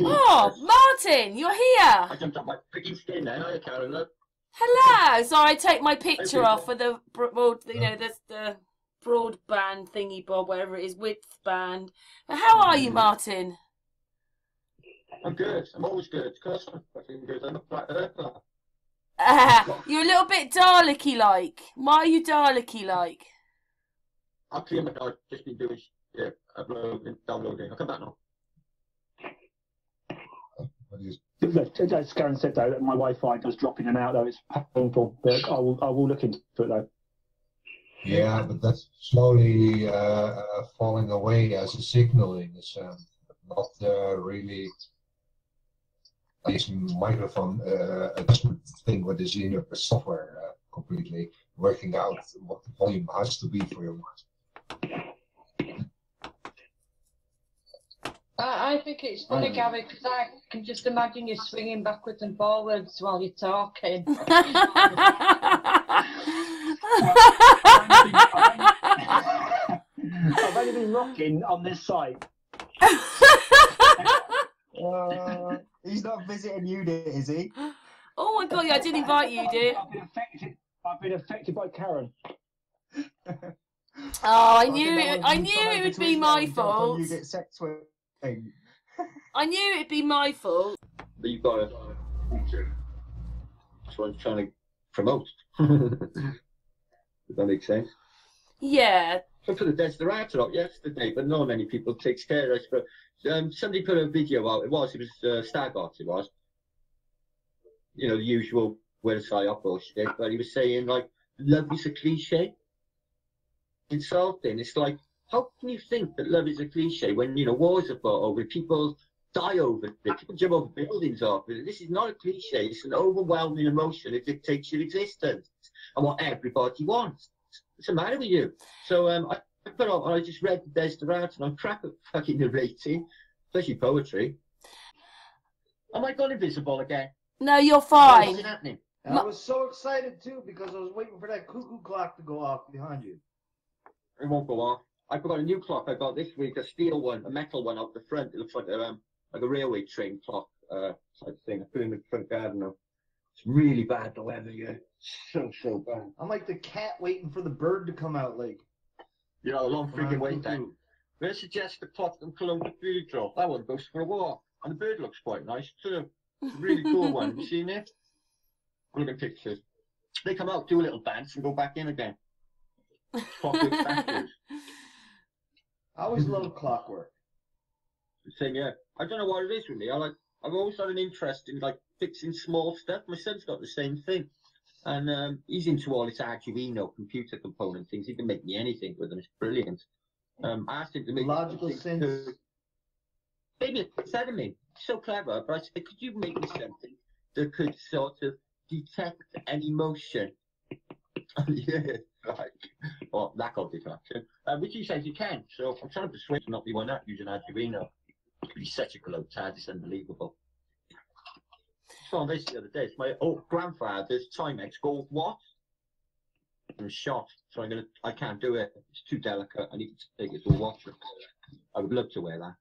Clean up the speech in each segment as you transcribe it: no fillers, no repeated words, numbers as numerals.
Oh, Martin, you're here. I jumped up my freaking skin then. I can't look. Hello. So I take my picture off for the broad, the broadband thingy bob, whatever it is, width band. How are you, Martin? I'm good. I'm always good. Because I'm fucking good. I'm a flat earther. You're a little bit Dalek-y like. Why are you Dalek-y like? Actually, I've just been doing uploading, downloading. I'll come back now. As Karen said though, that my Wi-Fi does drop in and out though. It's painful, but I will look into it though. Yeah, but that's slowly falling away as a signaling. It's not really this microphone adjustment thing with this in your software completely working out what the volume has to be for your mic. I think it's funny, Gary, because I can just imagine you swinging backwards and forwards while you're talking. I've only been rocking on this site. He's not visiting you, is he? Oh my God! Yeah, I did invite you, dude. I've been affected by Karen. Oh, I knew it would be my fault. You get sex with. I knew it'd be my fault. But you've got a feature. That's what I'm trying to promote. Does that make sense? Yeah. I put a Desperado up yesterday, but not many people takes care of it. But somebody put a video out. It was Stag Art. It was. You know, the usual where's psyop bullshit. But he was saying like, love is a cliche. Insulting. It's like, how can you think that love is a cliche when, you know, wars are fought over, people die over it, people jump over buildings off it? This is not a cliche, it's an overwhelming emotion. It dictates your existence and what everybody wants. What's the matter with you? So I put on, I just read the Desperado and I'm crap at fucking narrating, especially poetry. Am I gone invisible again? No, you're fine. What's happening? I was so excited too because I was waiting for that cuckoo clock to go off behind you. It won't go off. I got a new clock I got this week, a steel one, a metal one out the front. It looks like a railway train clock type thing. I put it in the front garden now. It's really bad the weather here. So bad. I'm like the cat waiting for the bird to come out, like. You know, a long freaking wait then. I'm going to suggest the clock in Cologne Cathedral. That one goes for a walk. And the bird looks quite nice too. It's a really cool one. Have you seen it? Look at pictures. They come out, do a little dance and go back in again. Clockwork statues. I always love clockwork. Same, yeah. I don't know what it is with me. I've always had an interest in like fixing small stuff. My son's got the same thing, and he's into all this Arduino computer component things. He can make me anything with them. It's brilliant. I asked him to make logical sense. Maybe it said to me, so clever. But I said, could you make me something that could sort of detect an emotion? Yeah, right. Well, lack of detection. Which he says you can. So I'm trying to persuade him to not be one that using Arduino. He's such a glow tad, it's unbelievable. So on this the other day, it's my old grandfather's Timex gold watch. And shot. So I can't do it. It's too delicate. I need to take it to a watch. I would love to wear that.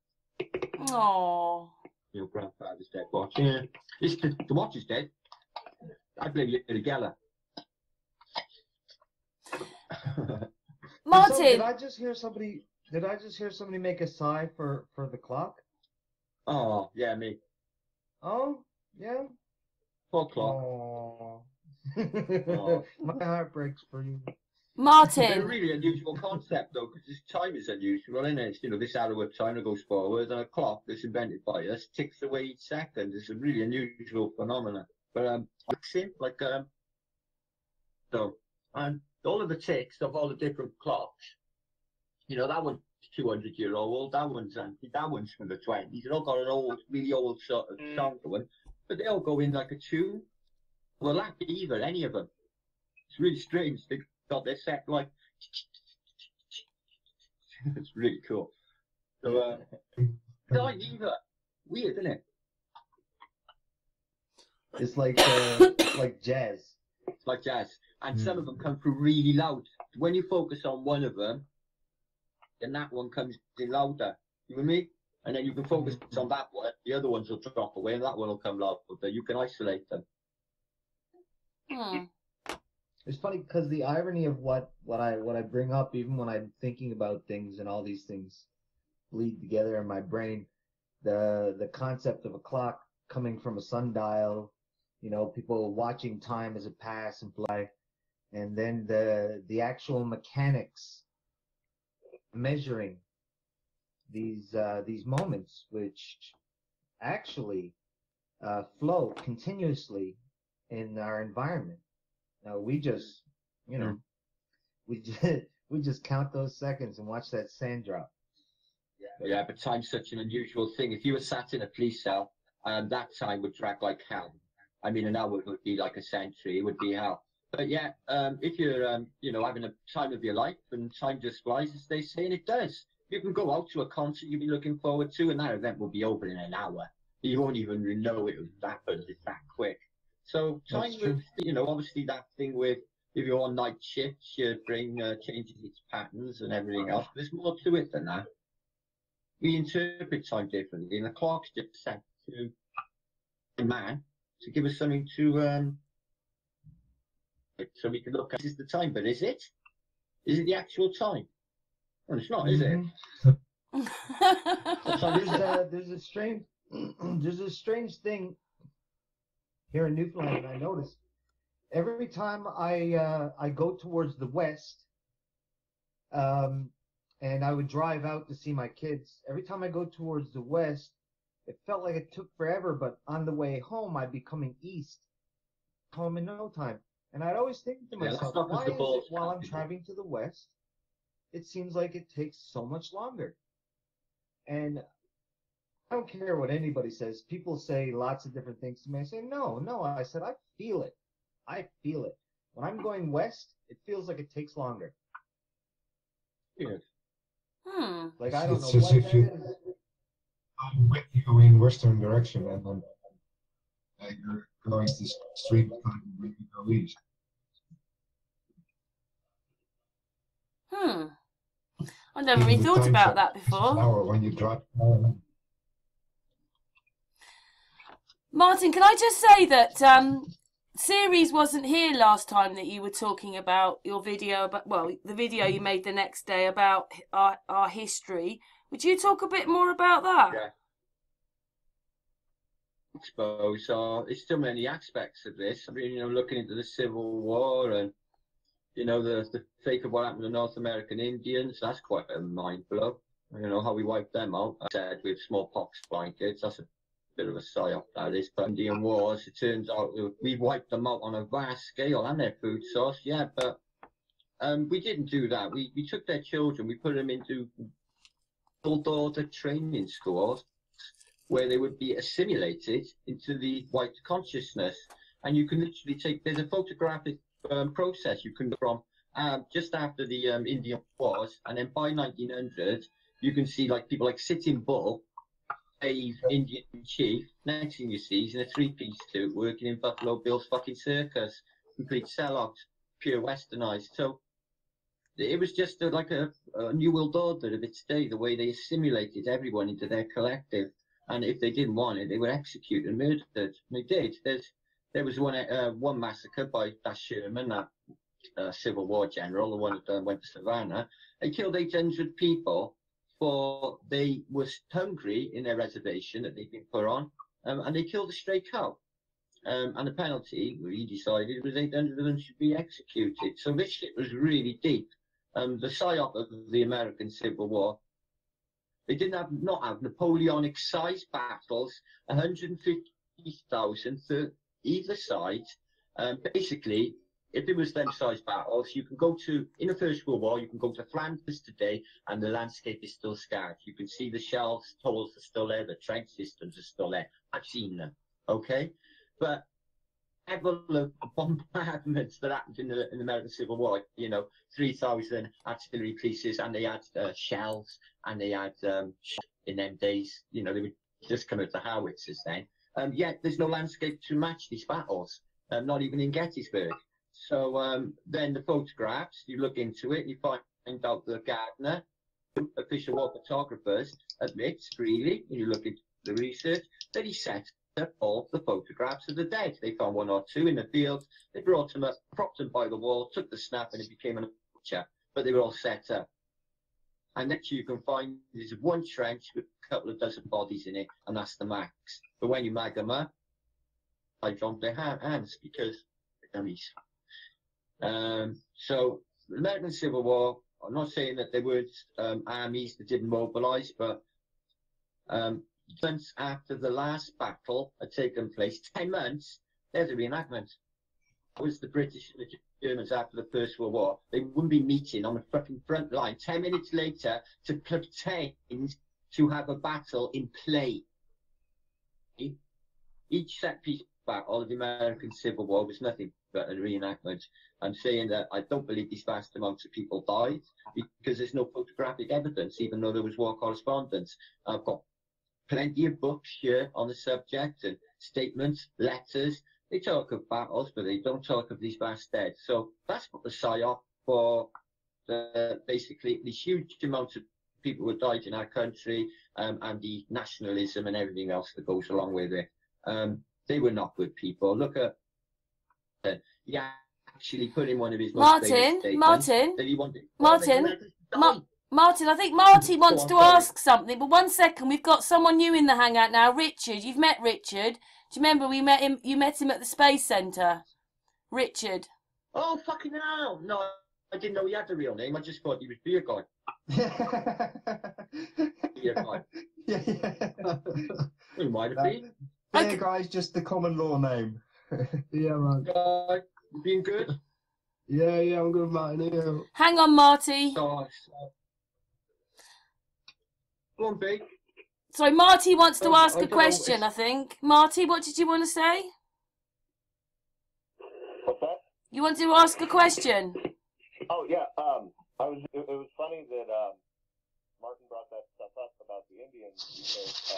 Oh. Your grandfather's dead watch. Yeah. The watch is dead. I blame you together. Martin, so, did I just hear somebody make a sigh for the clock? Oh, yeah, me. Oh, yeah. Poor clock. Oh. Oh. My heart breaks for you. Martin. It's a really unusual concept though, because this time is unusual, isn't it? You know, this arrow of time goes forward, and a clock that's invented by us ticks away each second. It's a really unusual phenomenon. But so and all of the ticks of all the different clocks, you know, that one's 200-year-old, that one's from the 20s. They've all got an old, really old sort of sound to them, but they all go in like a tune. Well, like either, any of them. It's really strange. They've got their set like. It's really cool. So, not either. Weird, isn't it? It's like jazz. It's like jazz. And some of them come through really loud. When you focus on one of them, then that one comes in louder. You with me? And then you can focus on that one. The other ones will drop away, and that one will come louder. You can isolate them. Hmm. It's funny because the irony of what I bring up, even when I'm thinking about things and all these things bleed together in my brain, the concept of a clock coming from a sundial, you know, people watching time as it pass and fly, and then the actual mechanics measuring these moments, which actually flow continuously in our environment. Now we just, you know, we just count those seconds and watch that sand drop. Yeah, but time's such an unusual thing. If you were sat in a police cell, that time would drag like hell. I mean, an hour would be like a century. It would be hell. But yeah, if you're, you know, having a time of your life and time just flies, as they say, and it does. You can go out to a concert you'll be looking forward to, and that event will be over in an hour. You won't even know it happened. It's that quick. So time, you know, obviously that thing with if you're on night shifts, your brain changes its patterns and everything else. There's more to it than that. We interpret time differently, and the clock's just set to a man to give us something to so we can look at. This is the time, but is it? Is it the actual time? Well, it's not, is it? There's a strange thing here in Newfoundland. I noticed every time I go towards the west, and I would drive out to see my kids. Every time I go towards the west, it felt like it took forever, but on the way home, I'd be coming east, home in no time. And I'd always think to myself, why is it while I'm driving to the west, it seems like it takes so much longer? And I don't care what anybody says. People say lots of different things to me. I say, no. I said, I feel it. I feel it. When I'm going west, it feels like it takes longer. Yes. Like, I don't know it's what if that you, is. I'm with you in western direction, and then you're going this street time when you go east. I never really thought about that before. Hour when you drive. Martin, can I just say that Ceres wasn't here last time that you were talking about your video, about, well, the video you made the next day about our history. Would you talk a bit more about that? Yeah. I suppose there's so many aspects of this. I mean, you know, looking into the Civil War and, you know, the fake of what happened to North American Indians, that's quite a mind blow. You know, how we wiped them out. I said with smallpox blankets, that's a bit of a psyop, that is. But Indian wars, it turns out we wiped them out on a vast scale and their food source, yeah, but we didn't do that. We took their children, we put them into order training schools where they would be assimilated into the white consciousness. And you can literally there's a photographic process you can from just after the Indian Wars, and then by 1900, you can see like people like Sitting Bull, a Indian chief. Next thing you see is in a three-piece suit working in Buffalo Bill's fucking circus, complete sellout, pure westernized. So it was just like a new world order of its day, the way they assimilated everyone into their collective. And if they didn't want it, they were executed and murdered. And they did. There was one massacre by that Sherman, that Civil War general, the one that went to Savannah. They killed 800 people for they were hungry in their reservation that they'd been put on, and they killed a stray cow. And the penalty, he decided, was 800 of them should be executed. So this shit was really deep. The psyop of the American Civil War, they didn't not have Napoleonic-sized battles, 150,000 to either side. Basically, if it was them size battles, you can go to, in the First World War, you can go to Flanders today and the landscape is still scarred. You can see the shells, tolls are still there, the trench systems are still there. I've seen them, okay? But level of bombardments that happened in the American Civil War, you know, 3,000 artillery pieces, and they had shells, and they had, in them days, you know, they would just come out the howitzers then. Yet there's no landscape to match these battles, not even in Gettysburg. So then the photographs, you look into it, and you find out the Gardner official war photographers admits freely, when you look at the research, that he set up all the photographs of the dead. They found one or two in the field. They brought them up, propped them by the wall, took the snap, and it became a picture. But they were all set up. And next you can find there's one trench with a couple of dozen bodies in it, and that's the max. But when you mag them up, I dropped their hands because they're dummies. So the American Civil War, I'm not saying that there weren't armies that didn't mobilise, but months after the last battle had taken place, 10 months, there's a reenactment. It was the British and the Germans after the First World War. They wouldn't be meeting on the fucking front line 10 minutes later to pretend to have a battle in play. Each set piece battle of the American Civil War was nothing but a reenactment. I'm saying that I don't believe these vast amounts of people died because there's no photographic evidence, even though there was war correspondence. I've got plenty of books here on the subject and statements, letters. They talk of battles, but they don't talk of these vast dead. So that's what the psyop for basically these huge amounts of people who died in our country and the nationalism and everything else that goes along with it. They were not good people. Look at he actually put in one of his Martin, that he wanted. Martin, I think Marty wants to ask something, but 1 second, we've got someone new in the hangout now. Richard, you've met Richard. Do you remember we met him? You met him at the Space Centre. Richard. Oh, fucking hell! No, I didn't know he had a real name. I just thought he was Beer Guy. Beer Guy. Yeah. Who might have been? Beer Guy's just the common law name. Yeah, man. Guy, you being good? Yeah, I'm good, Martin. Yeah. Hang on, Marty. Go on, Big. Sorry, Marty wants to ask I a don't know, question, I think. Marty, what did you want to say? What's that? You want to ask a question? Oh yeah. It was funny that Martin brought that stuff up about the Indians because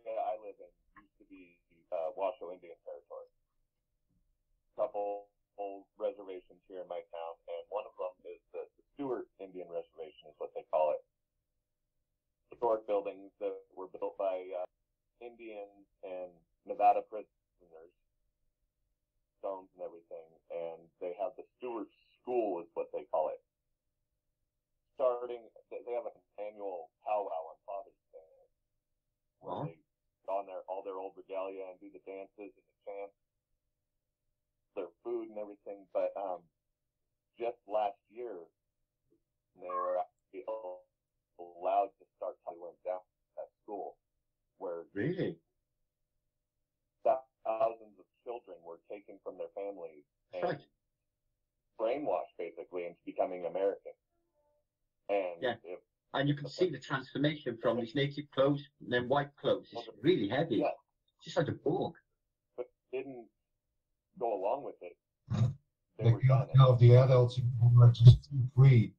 where I live in used to be Washoe Indian Territory. Couple old reservations here in my town, and one of them is the Stewart Indian Reservation, is what they call it. Historic buildings that were built by Indians and Nevada prisoners, stones and everything, and they have the Stewart School, is what they call it. They have an annual powwow on Father's Day, where they don all their old regalia and do the dances and the chants, their food and everything. But just last year, they were actually allowed to start Thailand down at school, where Really? thousands of children were taken from their families and Right. brainwashed basically into becoming American. And Yeah. And you can see the transformation from these native clothes and then white clothes. It's really heavy. Yeah. Just like a Borg. but didn't go along with it, they They were done. of the adults who were just too free,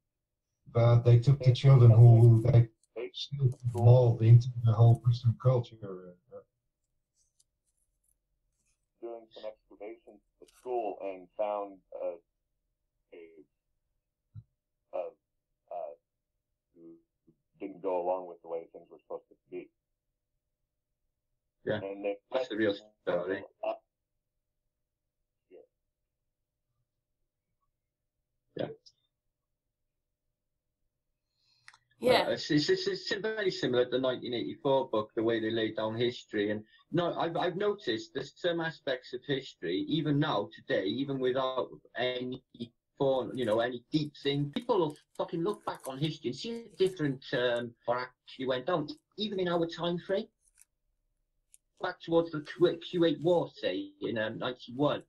but they took the children who they still evolved into the whole Western culture. Doing some excavations at school and found who didn't go along with the way things were supposed to be. Yeah. And they That's the real story. Yeah. It's very similar to the 1984 book, the way they laid down history. And no, I've noticed there's some aspects of history, even now, today, even without any form, any deep thing, people will fucking look back on history and see a different what actually went on, even in our time frame. Back towards the Kuwait War, say, in 91,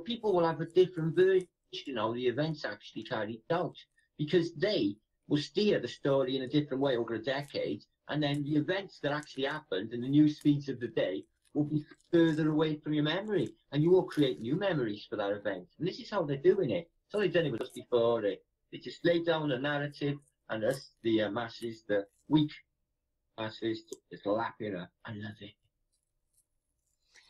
people will have a different version of the events actually carried out, because they will steer the story in a different way over a decade, and then the events that actually happened and the news feeds of the day will be further away from your memory, and you will create new memories for that event. And this is how they're doing it. It's how they've done it with us before. They just lay down a narrative, and us, the masses, the weak masses, just lap it up. I love it.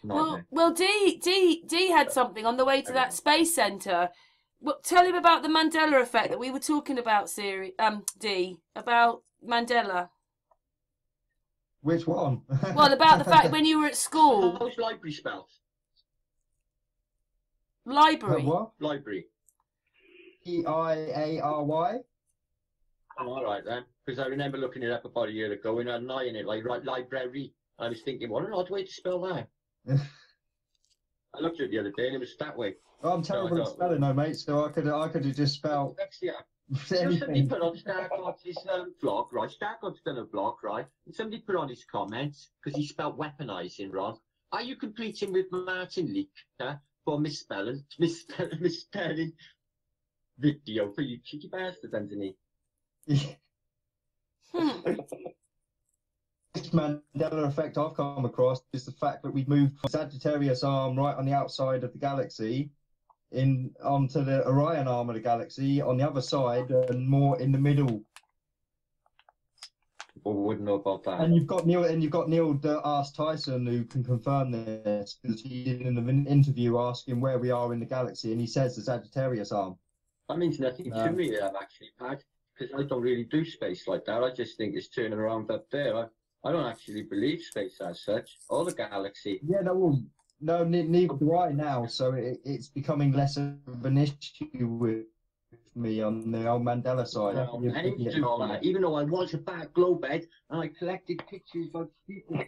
Well, Dee had something on the way to that Space Centre. Well, tell him about the Mandela effect that we were talking about, Siri, D, about Mandela. Which one? Well, about the fact when you were at school. How's library spelled? Library. What? Library. Liary. Oh, all right then. Because I remember looking it up about a year ago and had an I in it, like library. I was thinking, what an odd way to spell that. I looked at it the other day and it was that way. Oh, I'm terrible at spelling, though, mate. So I could have just spelled. Yeah. Somebody put on Stargod's vlog, right? Stargod's done a vlog, right? And somebody put on his comments because he spelled weaponizing wrong. Are you competing with Martin Liedtke for misspelling video for you cheeky bastard, Anthony? This Mandela effect I've come across is the fact that we've moved from Sagittarius arm right on the outside of the galaxy onto the Orion arm of the galaxy on the other side and more in the middle. People wouldn't know about that. And you've got Neil deGrasse Tyson who can confirm this because he in an interview asking where we are in the galaxy and he says the Sagittarius arm. That means nothing to me, actually, Pat, because I don't really do space like that. I just think it's turning around up there. I don't actually believe space as such, or the galaxy. Yeah, no, neither do I now. So it's becoming less of an issue with me on the old Mandela side. Anything to do all that. Even though I was a bad glowbed and I collected pictures of people.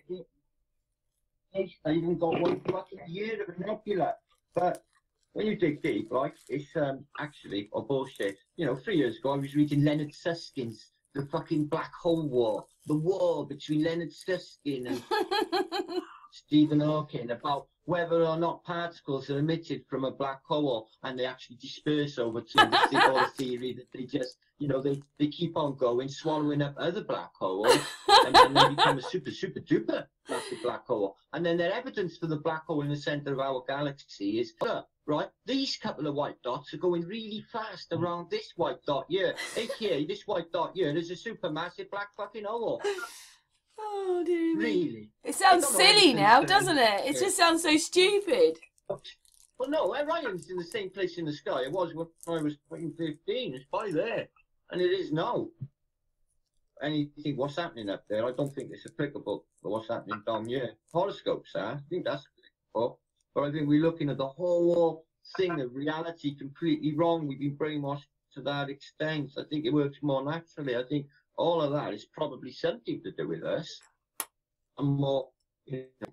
I even got one fucking year of a nebula. But when you dig deep, like, it's actually a bullshit. You know, 3 years ago I was reading Leonard Susskind's The Fucking Black Hole War. The war between Leonard Susskind and Stephen Hawking about whether or not particles are emitted from a black hole and they actually disperse over time. The theory that they just, you know, they keep on going, swallowing up other black holes, and then they become a super, super duper massive black hole. And then their evidence for the black hole in the center of our galaxy is, right, these couple of white dots are going really fast around this white dot here. AKA, this white dot here is a supermassive black fucking hole. Oh, dear. Really? It sounds silly now, doesn't it? It just sounds so stupid. Well, no, Orion's in the same place in the sky it was when I was fucking 15. It's by there. And it is now. And you think, what's happening up there? I don't think it's applicable for what's happening down here. Horoscopes, I think that's applicable. But I think we're looking at the whole thing of reality completely wrong. We've been brainwashed to that extent. I think it works more naturally. I think all of that is probably something to do with us. A more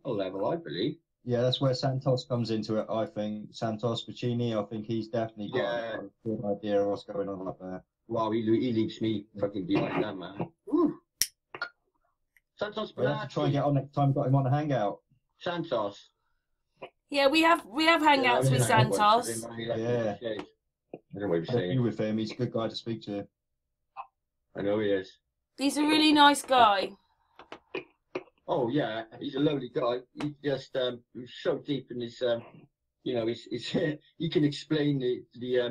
level, I believe. Yeah, that's where Santos comes into it, I think. Santos Piccini, I think he's definitely got a good idea of what's going on up there. Wow, he leaves me fucking behind that, man. Woo. Santos We'll have to try and get on next time, got him on a hangout. Santos. Yeah, we have hangouts with Santos. Yeah. I don't know what you're saying. You with him, he's a good guy to speak to. I know he is. He's a really nice guy. Oh yeah, he's a lovely guy. He's just so deep in his you know, he can explain the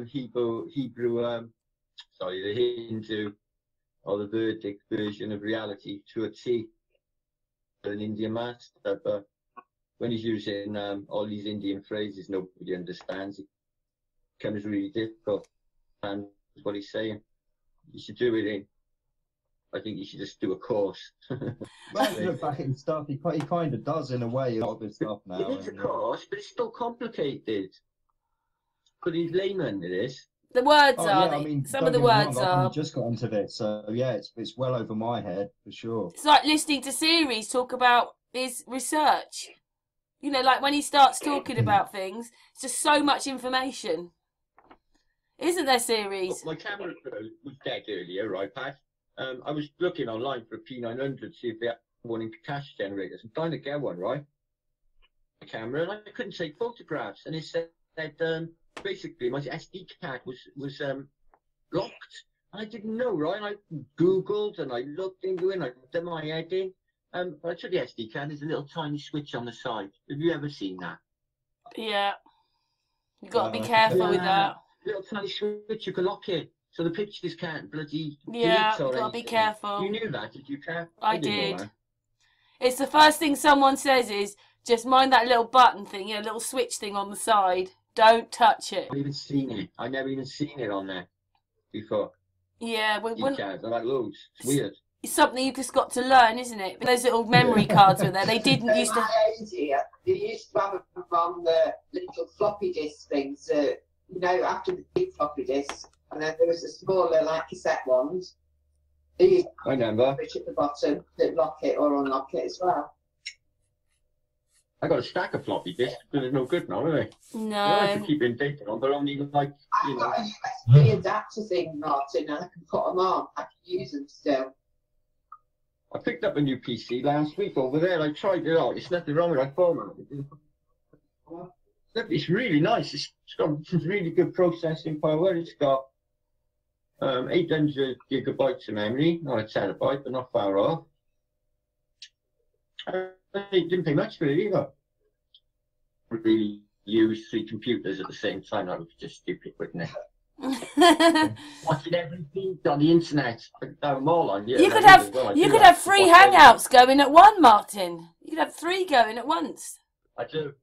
Hebrew the Hindu or the Vedic version of reality to a T. An Indian master, but when he's using all these Indian phrases nobody understands, it becomes really difficult. And that's what he's saying. You should do it in. I think you should just do a course. Well, if you look back at his stuff, he kind of does in a way a lot of his stuff now. It is a course, but it's still complicated. Because he's layman, it is. The words Oh, are. yeah, I mean, some don't of the get me wrong, words I've are. only just got into this, so yeah, it's well over my head for sure. It's like listening to series talk about his research. You know, like when he starts talking about things, it's just so much information. Isn't there, series? My camera was dead earlier, right, Pat? I was looking online for a P900 to see if they had one in cache generators. I'm trying to get one, right? A camera, and I couldn't take photographs. And it said basically my SD card was locked. And I didn't know, right? And I Googled and I looked into it and I did my head in. But I took the SD card, there's a little tiny switch on the side. Have you ever seen that? Yeah. You've got to be careful with that. Little tiny switch, you can lock it. So the pictures can't bloody Yeah, delete or you've got to be anything. careful. You knew that, did you, Kat? I didn't know did. that. It's the first thing someone says is, just mind that little button thing, you know, little switch thing on the side. Don't touch it. I've even seen it. I never even seen it on there before. Yeah, Details. I like loads. It's weird. It's something you've just got to learn, isn't it? Those little memory cards were there. They didn't used to. Here, they used to have them on the little floppy disk things. You know, after the big floppy disks, and then there was the smaller, like cassette ones. They used I remember. switch at the bottom that lock it or unlock it as well. I got a stack of floppy disks, but they're no good now, are they? No. I like to keep in data on, but only like, you I've know. got a USB adapter thing, Martin, and I can put them on. I can use them still. I picked up a new PC last week over there. I tried it out. There's nothing wrong with it. I formatted it. It's really nice. It's got really good processing power. It's got 800 gigabytes of memory, not a terabyte, but not far off. It didn't pay much for it either. Really use 3 computers at the same time. That was just stupid, wouldn't it? Watching everything on the internet. I'm all on. Yeah, You could have 3 hangouts going at one, Martin. You could have 3 going at once. I do.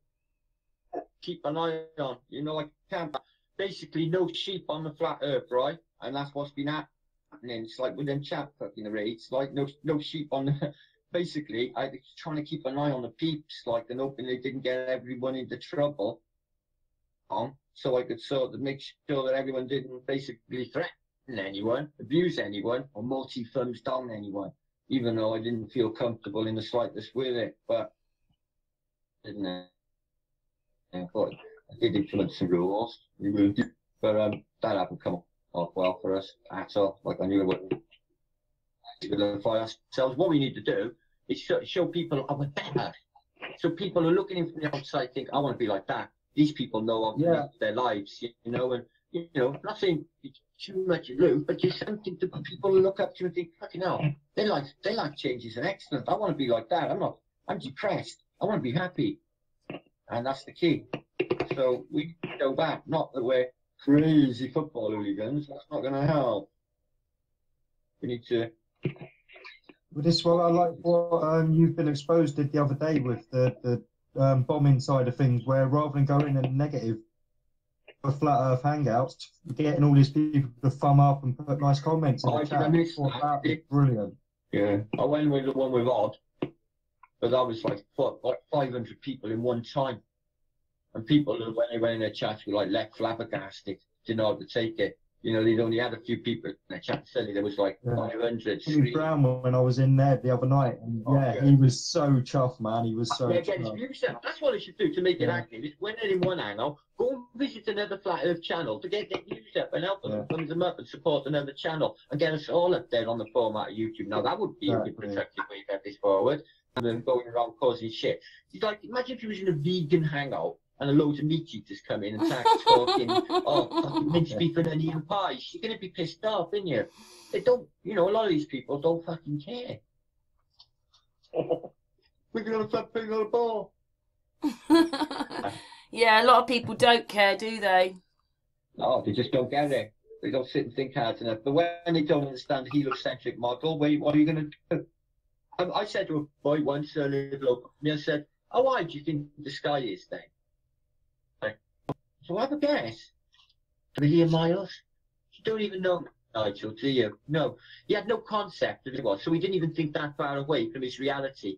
Keep an eye on. You know, I can't. Basically, no sheep on the flat Earth, right? And that's what's been happening. It's like with them chat fucking raids, like no sheep on the. Basically, I was trying to keep an eye on the peeps, like, and hoping they didn't get everyone into trouble. So I could sort of make sure that everyone didn't basically threaten anyone, abuse anyone, or multi-thumbs down anyone, even though I didn't feel comfortable in the slightest with it. But didn't I? I thought I did implement some rules, but that hasn't come off well for us at all. Like I knew it wouldn't. Identify ourselves. What we need to do is show people we're better. So people who are looking in from the outside think, I want to be like that. These people know how to live their lives, you know, and you know, nothing too much loose, but just something to people look up to and think, fucking hell, their life changes and excellent. I want to be like that. I'm depressed. I want to be happy. And that's the key. So we go back, not that we're crazy football hooligans, that's not gonna help. We need to. Well, this one I like what you've been exposed to the other day with the bombing side of things, where rather than going in negative for flat Earth hangouts, getting all these people to thumb up and put nice comments in the chat. That was brilliant. Yeah, I went with the one with Odd, but that was like 500 people in one time, and people who when they went in their chats were like left flabbergasted, didn't know how to take it. You know, they'd only had a few people in their chat. Suddenly there was like 500. Jimmy Brown, when I was in there the other night, and he was so chuffed, man. He was so get his views out. That's what they should do to make it active. Is when they're in one angle, go and visit another Flat Earth channel to get their views up and help them, thumbs them up and support another channel and get us all up there on the format of YouTube. Now that would be a good productive way to get this forward. And then going around causing shit. It's like, imagine if you was in a vegan hangout and a load of meat eaters come in and start talking, fucking minced beef and onion pies. You're going to be pissed off, aren't you? They don't, you know, a lot of these people don't fucking care. We're going to fat pig on a ball. Yeah, a lot of people don't care, do they? No, they just don't get it. They don't sit and think hard enough. But when they don't understand the heliocentric model, what are you going to do? I said to a boy once, a little over me, I said, how wide do you think the sky is then? So have a guess. 1 million miles? You don't even know, Nigel, do you? No. He had no concept of it was, so he didn't even think that far away from his reality.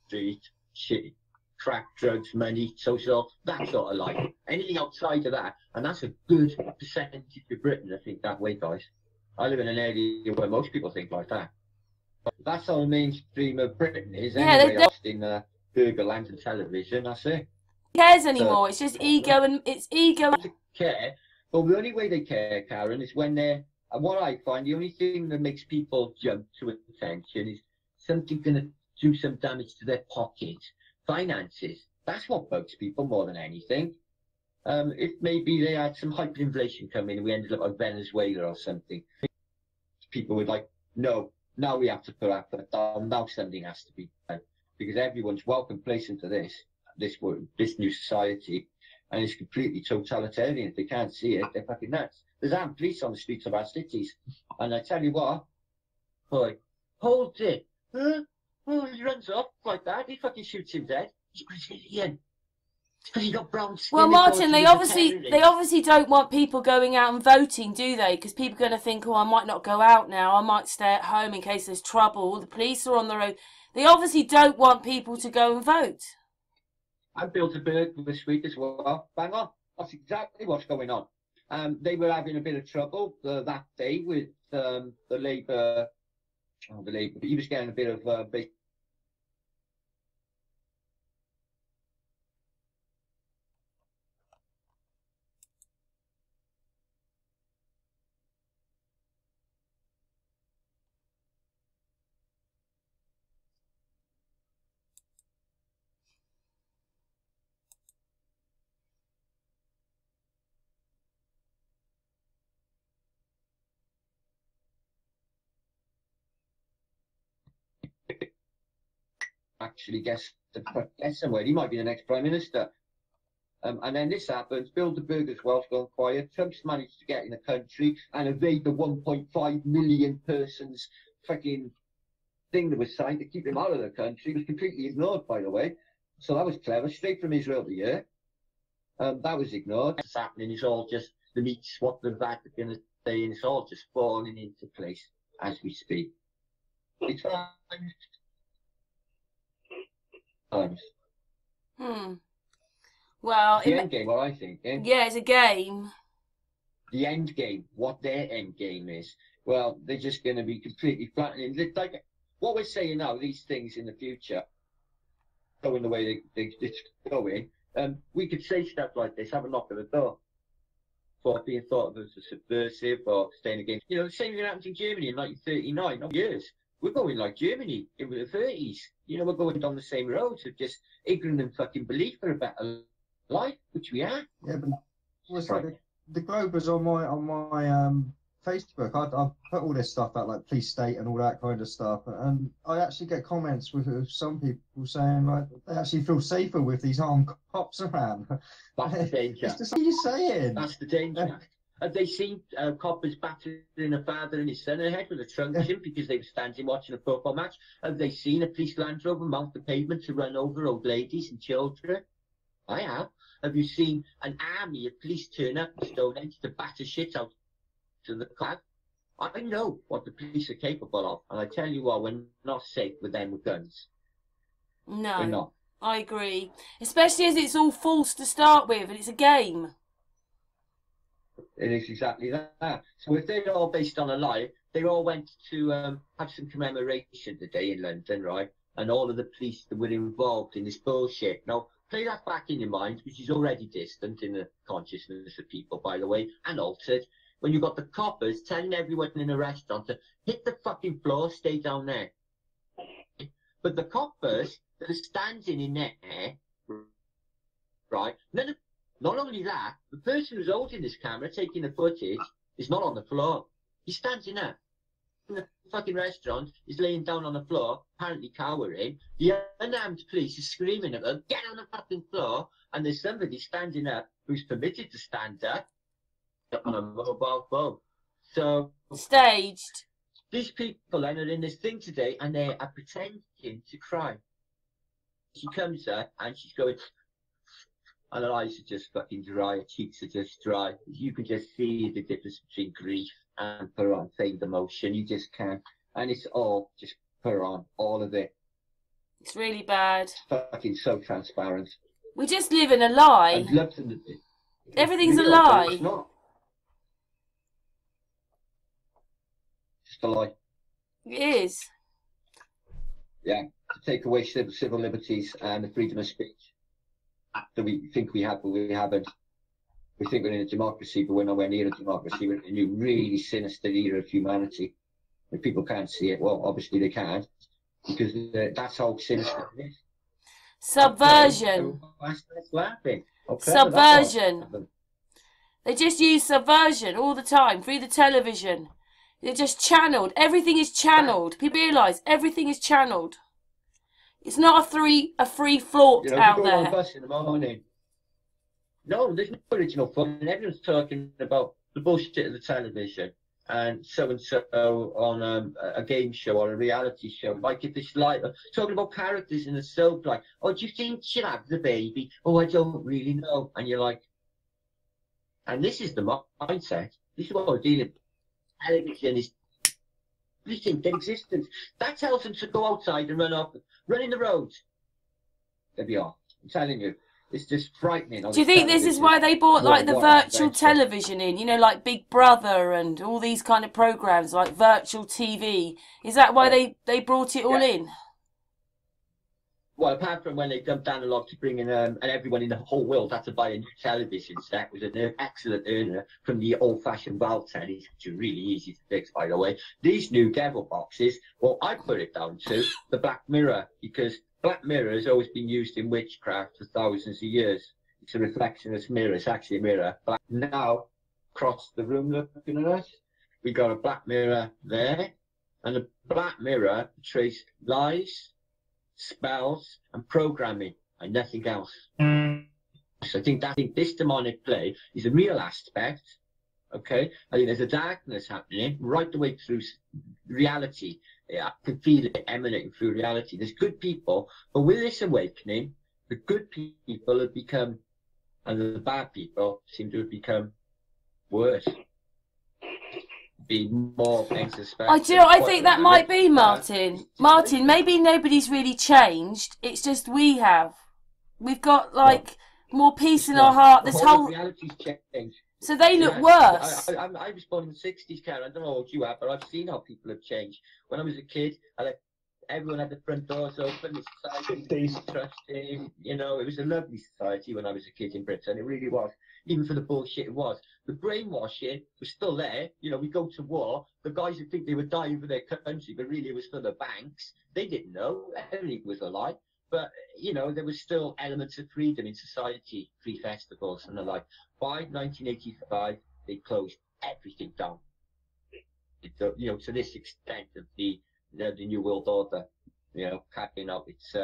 Street, shit, crack, drugs, money, social, that sort of life. Anything outside of that, and that's a good percentage of Britain, I think, that way, guys. I live in an area where most people think like that. But that's how the mainstream of Britain is anyway. Lost in burger land and television, that's it. Cares anymore. It's just ego and it's ego. Care, but the only way they care, Karen, is when they're. And what I find, the only thing that makes people jump to attention is something going to do some damage to their pocket, finances. That's what bugs people more than anything. If maybe they had some hyperinflation come in and we ended up like Venezuela or something, people would like, no, now we have to put our foot down. Now something has to be done because everyone's well complacent to this new society, and it's completely totalitarian. If they can't see it, they're fucking nuts. There's armed police on the streets of our cities, and I tell you what, boy, hold it. Huh? Oh, he runs off like that. He fucking shoots him dead. He's Brazilian. Because you got brown skin. Well, they thought Martin, he they was a obviously terrorist. don't want people going out and voting, do they? Because people are going to think, oh, I might not go out now. I might stay at home in case there's trouble. The police are on the road. They obviously don't want people to go and vote. I built a bird this week as well. Bang on. That's exactly what's going on. They were having a bit of trouble that day with the Labour. Oh, the Labour. He was getting a bit of actually get somewhere. He might be the next Prime Minister. And then this happens. Bilderberger's Welsh gone quiet. Trump's managed to get in the country and evade the 1.5 million persons fucking thing that was signed to keep him out of the country. It was completely ignored, by the way. So that was clever. Straight from Israel to here. That was ignored. What's happening is all just the meats, what the Vatican is saying. It's all just falling into place as we speak. It's times. Well, the end game, what I think. Yeah, it's a game. The end game, what their end game is. Well, they're just going to be completely flattening. Like what we're saying now, these things in the future, going the way it's going. We could say stuff like this, have a knock at the door, for being thought of as a subversive or staying against. You know, the same thing happened in Germany in 1939, not years. We're going like Germany in the 30s. You know, we're going down the same roads of just ignorant and fucking belief for a better life, which we are. Yeah, but it's like the Globe was on my Facebook. I've put all this stuff out, like police state and all that kind of stuff, and I actually get comments with some people saying like they actually feel safer with these armed cops around. That's the danger. It's just what you're saying. That's the danger. Have they seen coppers battering a father and his son in the head with a truncheon because they were standing watching a football match? Have they seen a police Land Rover mount the pavement to run over old ladies and children? I have. Have you seen an army of police turn up in Stonehenge to batter shit out to the crowd? I know what the police are capable of, and I tell you what, we're not safe with them with guns. No, we're not. I agree. Especially as it's all false to start with, and it's a game. It is exactly that. So if they're all based on a lie, they all went to have some commemoration today in London, right? And all of the police that were involved in this bullshit. Now, play that back in your mind, which is already distant in the consciousness of people, by the way, and altered. When you've got the coppers telling everyone in a restaurant to hit the fucking floor, stay down there. But the coppers that are standing in there, right, not only that, the person who's holding this camera, taking the footage, is not on the floor. He's standing up. In the fucking restaurant, is laying down on the floor, apparently cowering. The unarmed police is screaming at them, get on the fucking floor, and there's somebody standing up who's permitted to stand up on a mobile phone. So staged. These people then are in this thing today, and they are pretending to cry. She comes up and she's going, and her eyes are just fucking dry, her cheeks are just dry. You can just see the difference between grief and put on feigned emotion. You just can't. And it's all just put on, all of it. It's really bad. It's fucking so transparent. We just live in a lie. Everything's a lie. It's not. Just a lie. It is. Yeah, to take away civil liberties and the freedom of speech that we think we have, but we haven't. We think we're in a democracy, but we're nowhere near a democracy. We're in a new, really sinister era of humanity. If people can't see it, well, obviously they can't, because that's how sinister it is. Subversion. Okay, subversion. They just use subversion all the time through the television. They're just channeled. Everything is channeled. People realise everything is channeled. It's not a free thought out there. On a bus in the morning. No, there's no original fun. Everyone's talking about the bullshit of the television. and so on a game show or a reality show. Like if it's like talking about characters in a soap, like, oh, do you think she'll have the baby? Oh, I don't really know. And you're like, and this is the mindset. This is what we're dealing with. Television is everything, their existence. That tells them to go outside and run in the roads. There we are. I'm telling you. It's just frightening. Do you think this is why they brought like the virtual television in? You know, like Big Brother and all these kind of programs like virtual TV. Is that why they brought it all in? Well, apart from when they dumped analog to bring in, and everyone in the whole world had to buy a new television set, was an excellent earner from the old-fashioned valve tellies, which are really easy to fix, by the way. These new devil boxes, well, I put it down to the Black Mirror, because Black Mirror has always been used in witchcraft for thousands of years. It's a reflectionless mirror. It's actually a mirror. But now, across the room looking at us, we got a black mirror there, and the black mirror portrays lies, spells, and programming, and nothing else. So I think this demonic play is a real aspect. Okay, I think there's a darkness happening right the way through reality. Yeah, I can feel it emanating through reality. There's good people, but with this awakening, the good people have become, and the bad people seem to have become worse. Be more suspected. I think that might be, Martin. Martin, maybe nobody's really changed. It's just we have. We've got like more peace in our heart. This whole reality's changed. So they look worse. I was born in the 60s, Karen. I don't know what you have, but I've seen how people have changed. When I was a kid, everyone had the front doors open. The society was trusting. You know, it was a lovely society when I was a kid in Britain. It really was. Even for the bullshit it was. The brainwashing was still there. You know, we go to war. The guys who think they were dying for their country, but really it was for the banks. They didn't know. Everything was a lie. But, you know, there was still elements of freedom in society, free festivals and the like. By 1985, they closed everything down. You know, to this extent of the New World Order, you know, carrying out its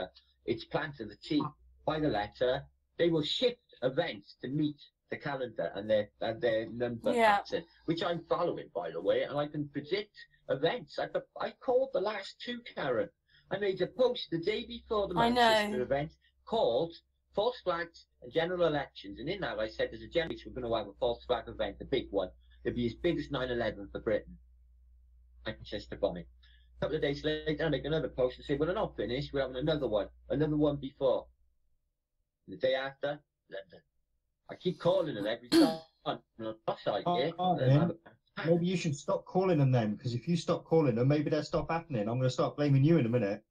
plan to the T. By the letter, they will shift events to meet the calendar and their number pattern, which I'm following, by the way, and I can predict events. I called the last two, Karen. I made a post the day before the Manchester event called False Flags and General Elections. And in that I said there's a general we're going to have a false flag event, a big one. It'll be as big as 9/11 for Britain. Manchester bombing. A couple of days later I make another post and say, well, they're not finished, we're having another one before. And the day after, London. I keep calling them every time. Maybe you should stop calling them then, because if you stop calling them, maybe they'll stop happening. I'm going to start blaming you in a minute.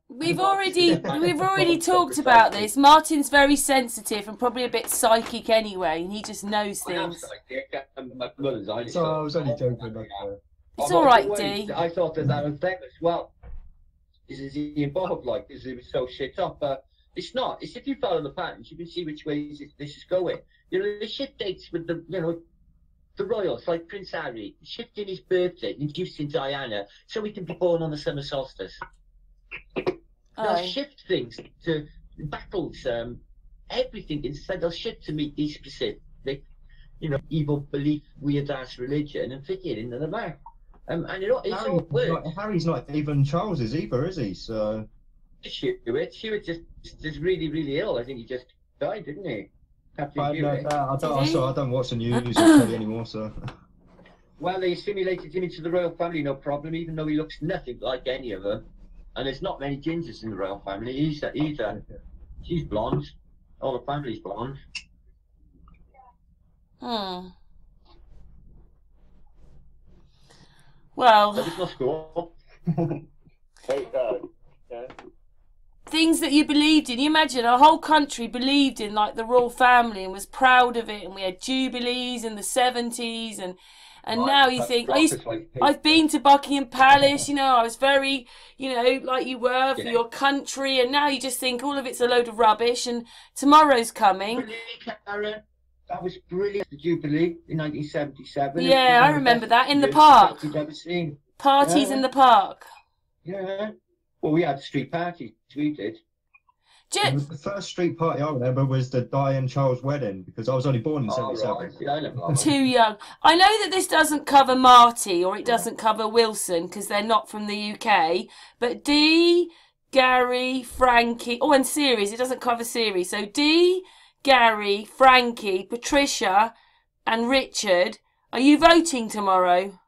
We've already talked about this. Martin's very sensitive and probably a bit psychic anyway, and he just knows things. So I was only joking. It's all right, D. I thought that was famous. Well, is he involved? Like, because he was so shit up, but it's not. It's if you follow the patterns, you can see which way this is going. You know, the shift dates with the royals, like Prince Harry, shifting his birthday, inducing Diana, so he can be born on the summer solstice. They'll shift things to battles, everything inside. They'll shift to meet these specific, evil belief, weird ass religion, and fit it into the map. And it's all works. Harry's not even Charles's either, is he? So Stuart just really, really ill. I think he just died, didn't he? I don't watch the news anymore, so. Well, they assimilated him into the royal family, no problem, even though he looks nothing like any of them. And there's not many gingers in the royal family either. She's blonde. All the family's blonde. Well. That was my school. Hey, things that you believed in. You imagine a whole country believed in like the royal family and was proud of it, and we had jubilees in the 70s, and now you think I've been to Buckingham Palace, you know, I was very, like you were for your country, and now you just think all of it's a load of rubbish, and tomorrow's coming. Karen, that was brilliant, the Jubilee in 1977. Yeah, I remember that in the park. Ever seen. Parties in the park. Yeah. Well, we had street parties. We did. The first street party I remember was the Diane Charles wedding because I was only born in '77. Too young. I know that this doesn't cover Marty or it doesn't cover Wilson because they're not from the UK, but Dee, Gary, Frankie, and series. It doesn't cover series. So Dee, Gary, Frankie, Patricia, and Richard. Are you voting tomorrow?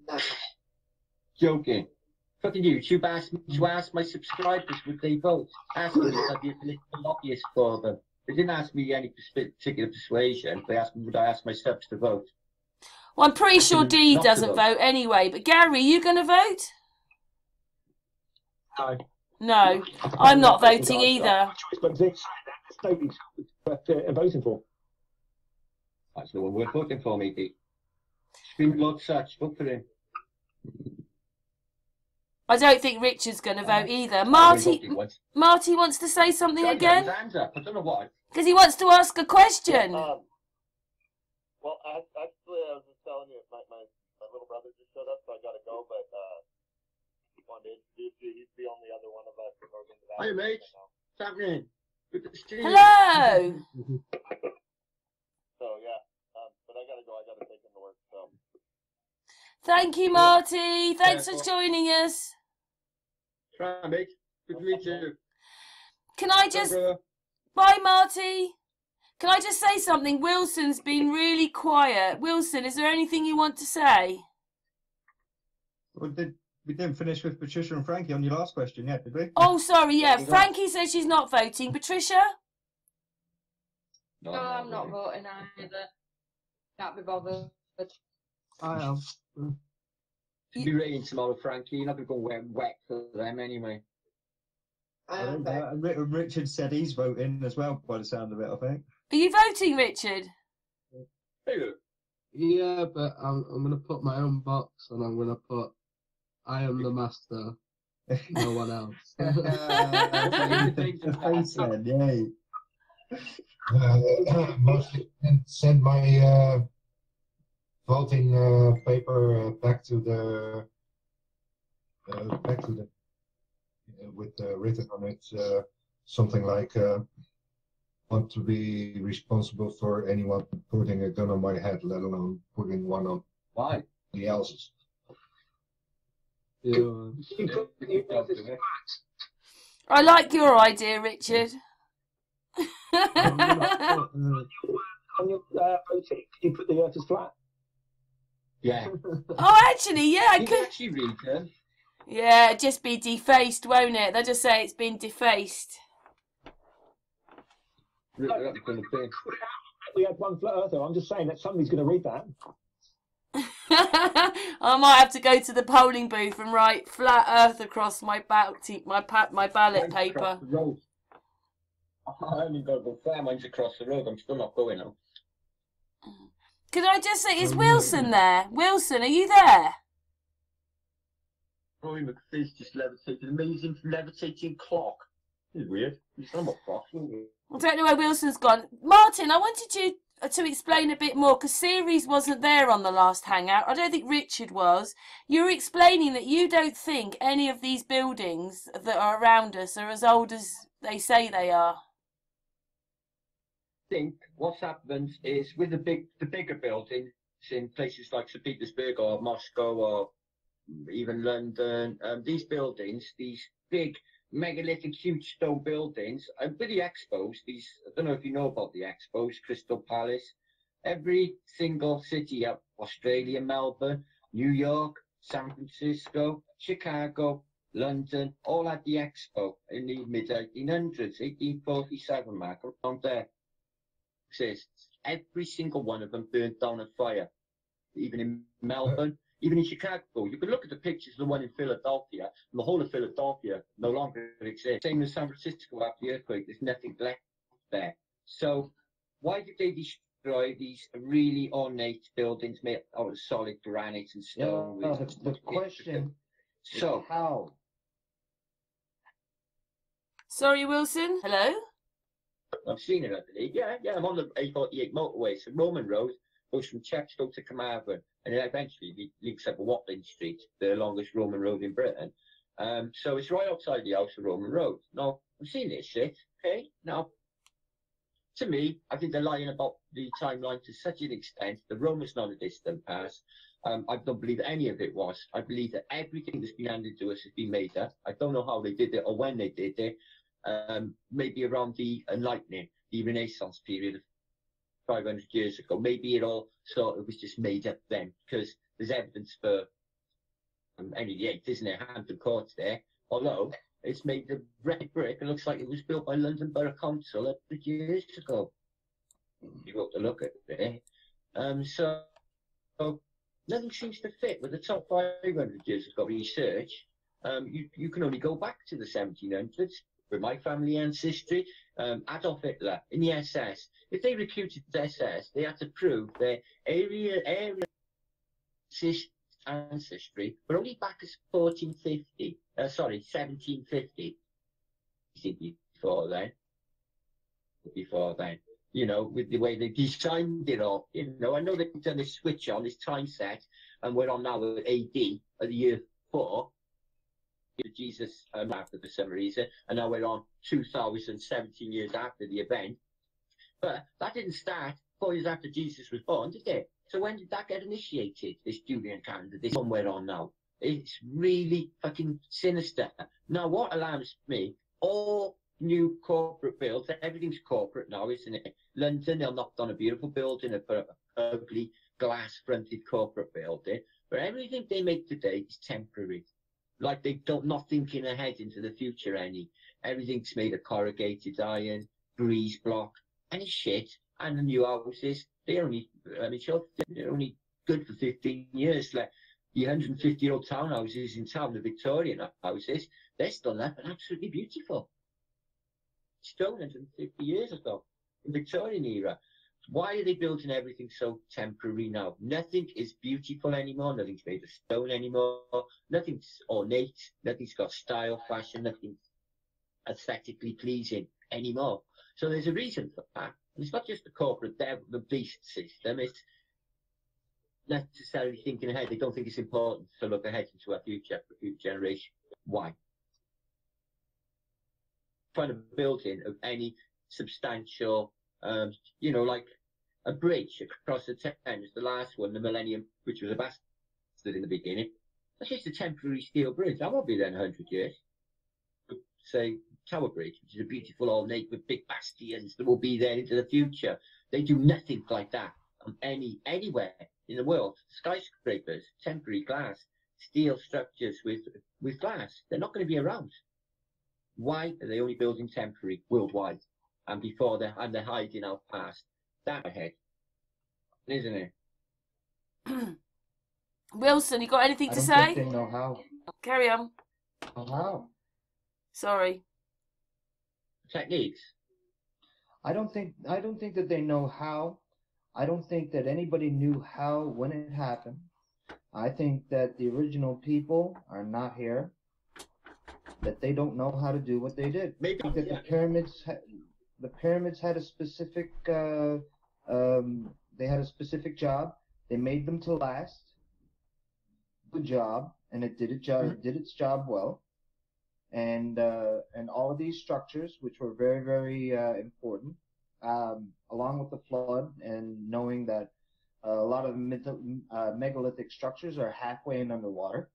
No. Joking. Fucking YouTube asked me to ask my subscribers would they vote. Asked them if I'd be a political lobbyist for them. They didn't ask me any particular persuasion. They asked me would I ask my subs to vote. Well, I'm pretty sure Dee doesn't vote anyway. But Gary, you going to vote? No. No, I'm not voting either. But there's nobody's worth voting for. That's the one worth voting for, matey. Scream Lord Such, vote for him. I don't think Richard's going to vote either. Marty wants to say something again? I don't know why. Because he wants to ask a question. Well, actually, I was just telling you, my little brother just showed up, so I got to go, but he wanted to introduce you. He's the only other one of us in Northern Nevada. Hi, mate. What's happening? Good to see you. Hello. So, yeah, but I got to go. I got to take him to work, so. Thank you, Marty. Thanks for joining us. Try, mate. Good to meet you. Can I just... Bye, Marty. Can I just say something? Wilson's been really quiet. Wilson, is there anything you want to say? Well, we didn't finish with Patricia and Frankie on your last question yet, did we? Oh, sorry, yeah. Frankie says she's not voting. Patricia? No, I'm not voting either. Can't be bothered. I am. It'll be raining tomorrow, Frankie. You're not going to go wet for them anyway. Richard said he's voting as well, by the sound of it, I think. Are you voting, Richard? Yeah, but I'm going to put my own box and I'm going to put I am the master, no one else. Yay. Mostly and send my voting paper back to the with written on it something like want to be responsible for anyone putting a gun on my head, let alone putting one on somebody else's. Yeah. I like your idea, Richard. On your voting, can you put the earth as flat? Yeah. Oh, actually, yeah, I You could. actually read them. Yeah, it'd just be defaced, won't it? They'll just say it's been defaced. We had one flat earther. I'm just saying that somebody's going to read that. I might have to go to the polling booth and write flat earth across my ballot paper. I only got to go far, mine's across the road. I'm still not going now. Could I just say, is Wilson there? Wilson, are you there? Roy McPhee's just levitated. Amazing levitating clock. This is weird. It's not a clock. I don't know where Wilson's gone. Martin, I wanted you to explain a bit more because Ceres wasn't there on the last hangout. I don't think Richard was. You were explaining that you don't think any of these buildings that are around us are as old as they say they are. I think what's happened is with the bigger buildings in places like St. Petersburg or Moscow or even London, these buildings, these big megalithic huge stone buildings, and with the expos, these, I don't know if you know about the expos, Crystal Palace, every single city up Australia, Melbourne, New York, San Francisco, Chicago, London, all had the expo in the mid-1800s, 1847 mark, around there. Exists. Every single one of them burned down a fire. Even in Melbourne, even in Chicago. You can look at the pictures of the one in Philadelphia, and the whole of Philadelphia no longer exists. Same as San Francisco after the earthquake, there's nothing left there. So why did they destroy these really ornate buildings made out of solid granite and stone? No, the question is how? Sorry, Wilson. Hello? I've seen it, I believe. Yeah, I'm on the A48 motorway. So Roman Road goes from Chepstow to Carmarthen, and it eventually links up with Watling Street, the longest Roman road in Britain. So it's right outside the house of Roman road. Now, I've seen this shit, okay? Now, to me, I think they're lying about the timeline to such an extent. The Roman's not a distant past. I don't believe any of it was. I believe that everything that's been handed to us has been made up. I don't know how they did it or when they did it. Maybe around the Enlightenment, the Renaissance period of 500 years ago. Maybe it all sort of was just made up then, because there's evidence for Henry VIII, isn't there? Hampton Court there. Although it's made of red brick, it looks like it was built by London Borough Council 100 years ago. You got to look at it. So nothing seems to fit with the top 500 years ago research. You can only go back to the 1700s with my family ancestry. Adolf Hitler in the SS. If they recruited the SS, they had to prove their area ancestry, but only back as 1750. Before then, you know, with the way they designed it all, you know, I know they've done this switch on, this time set, and we're on now at AD, at the year 4, Jesus after for some reason, and now we're on 2017 years after the event. But that didn't start 4 years after Jesus was born, did it? So when did that get initiated, this Julian calendar, this one we're on now? It's really fucking sinister. Now, what alarms me, all new corporate builds, everything's corporate now, isn't it? London, they'll knock down a beautiful building, a ugly glass-fronted corporate building, but everything they make today is temporary. Like they don't, not thinking ahead into the future any. Everything's made of corrugated iron, breeze block, any shit, and the new houses, they're only good for 15 years. Like the 150-year-old townhouses in town, the Victorian houses, they're still up and absolutely beautiful. Stone 150 years ago, in Victorian era. Why are they building everything so temporary now? Nothing is beautiful anymore. Nothing's made of stone anymore. Nothing's ornate. Nothing's got style, fashion. Nothing's aesthetically pleasing anymore. So there's a reason for that. And it's not just the corporate devil, the beast system. It's necessarily thinking ahead. They don't think it's important to look ahead into our future, for future generation. Why? Trying to build in of any substantial, you know, like a bridge across the Thames, the last one, the Millennium, which was a bastard in the beginning. That's just a temporary steel bridge. That won't be there in 100 years. Say, Tower Bridge, which is a beautiful ornate with big bastions that will be there into the future. They do nothing like that on anywhere in the world. Skyscrapers, temporary glass, steel structures with glass. They're not going to be around. Why are they only building temporary worldwide? And before they're hiding out past that ahead, isn't it? Wilson, you got anything to say? I don't think they know how. Carry on. How? Sorry. Techniques. I don't think that they know how. I don't think that anybody knew how when it happened. I think that the original people are not here. That they don't know how to do what they did. Maybe that the pyramids had a specific they had a specific job. They made them to last. Good job, and it did its job well. And all of these structures, which were very, very important, along with the flood, and knowing that a lot of megalithic structures are halfway and underwater,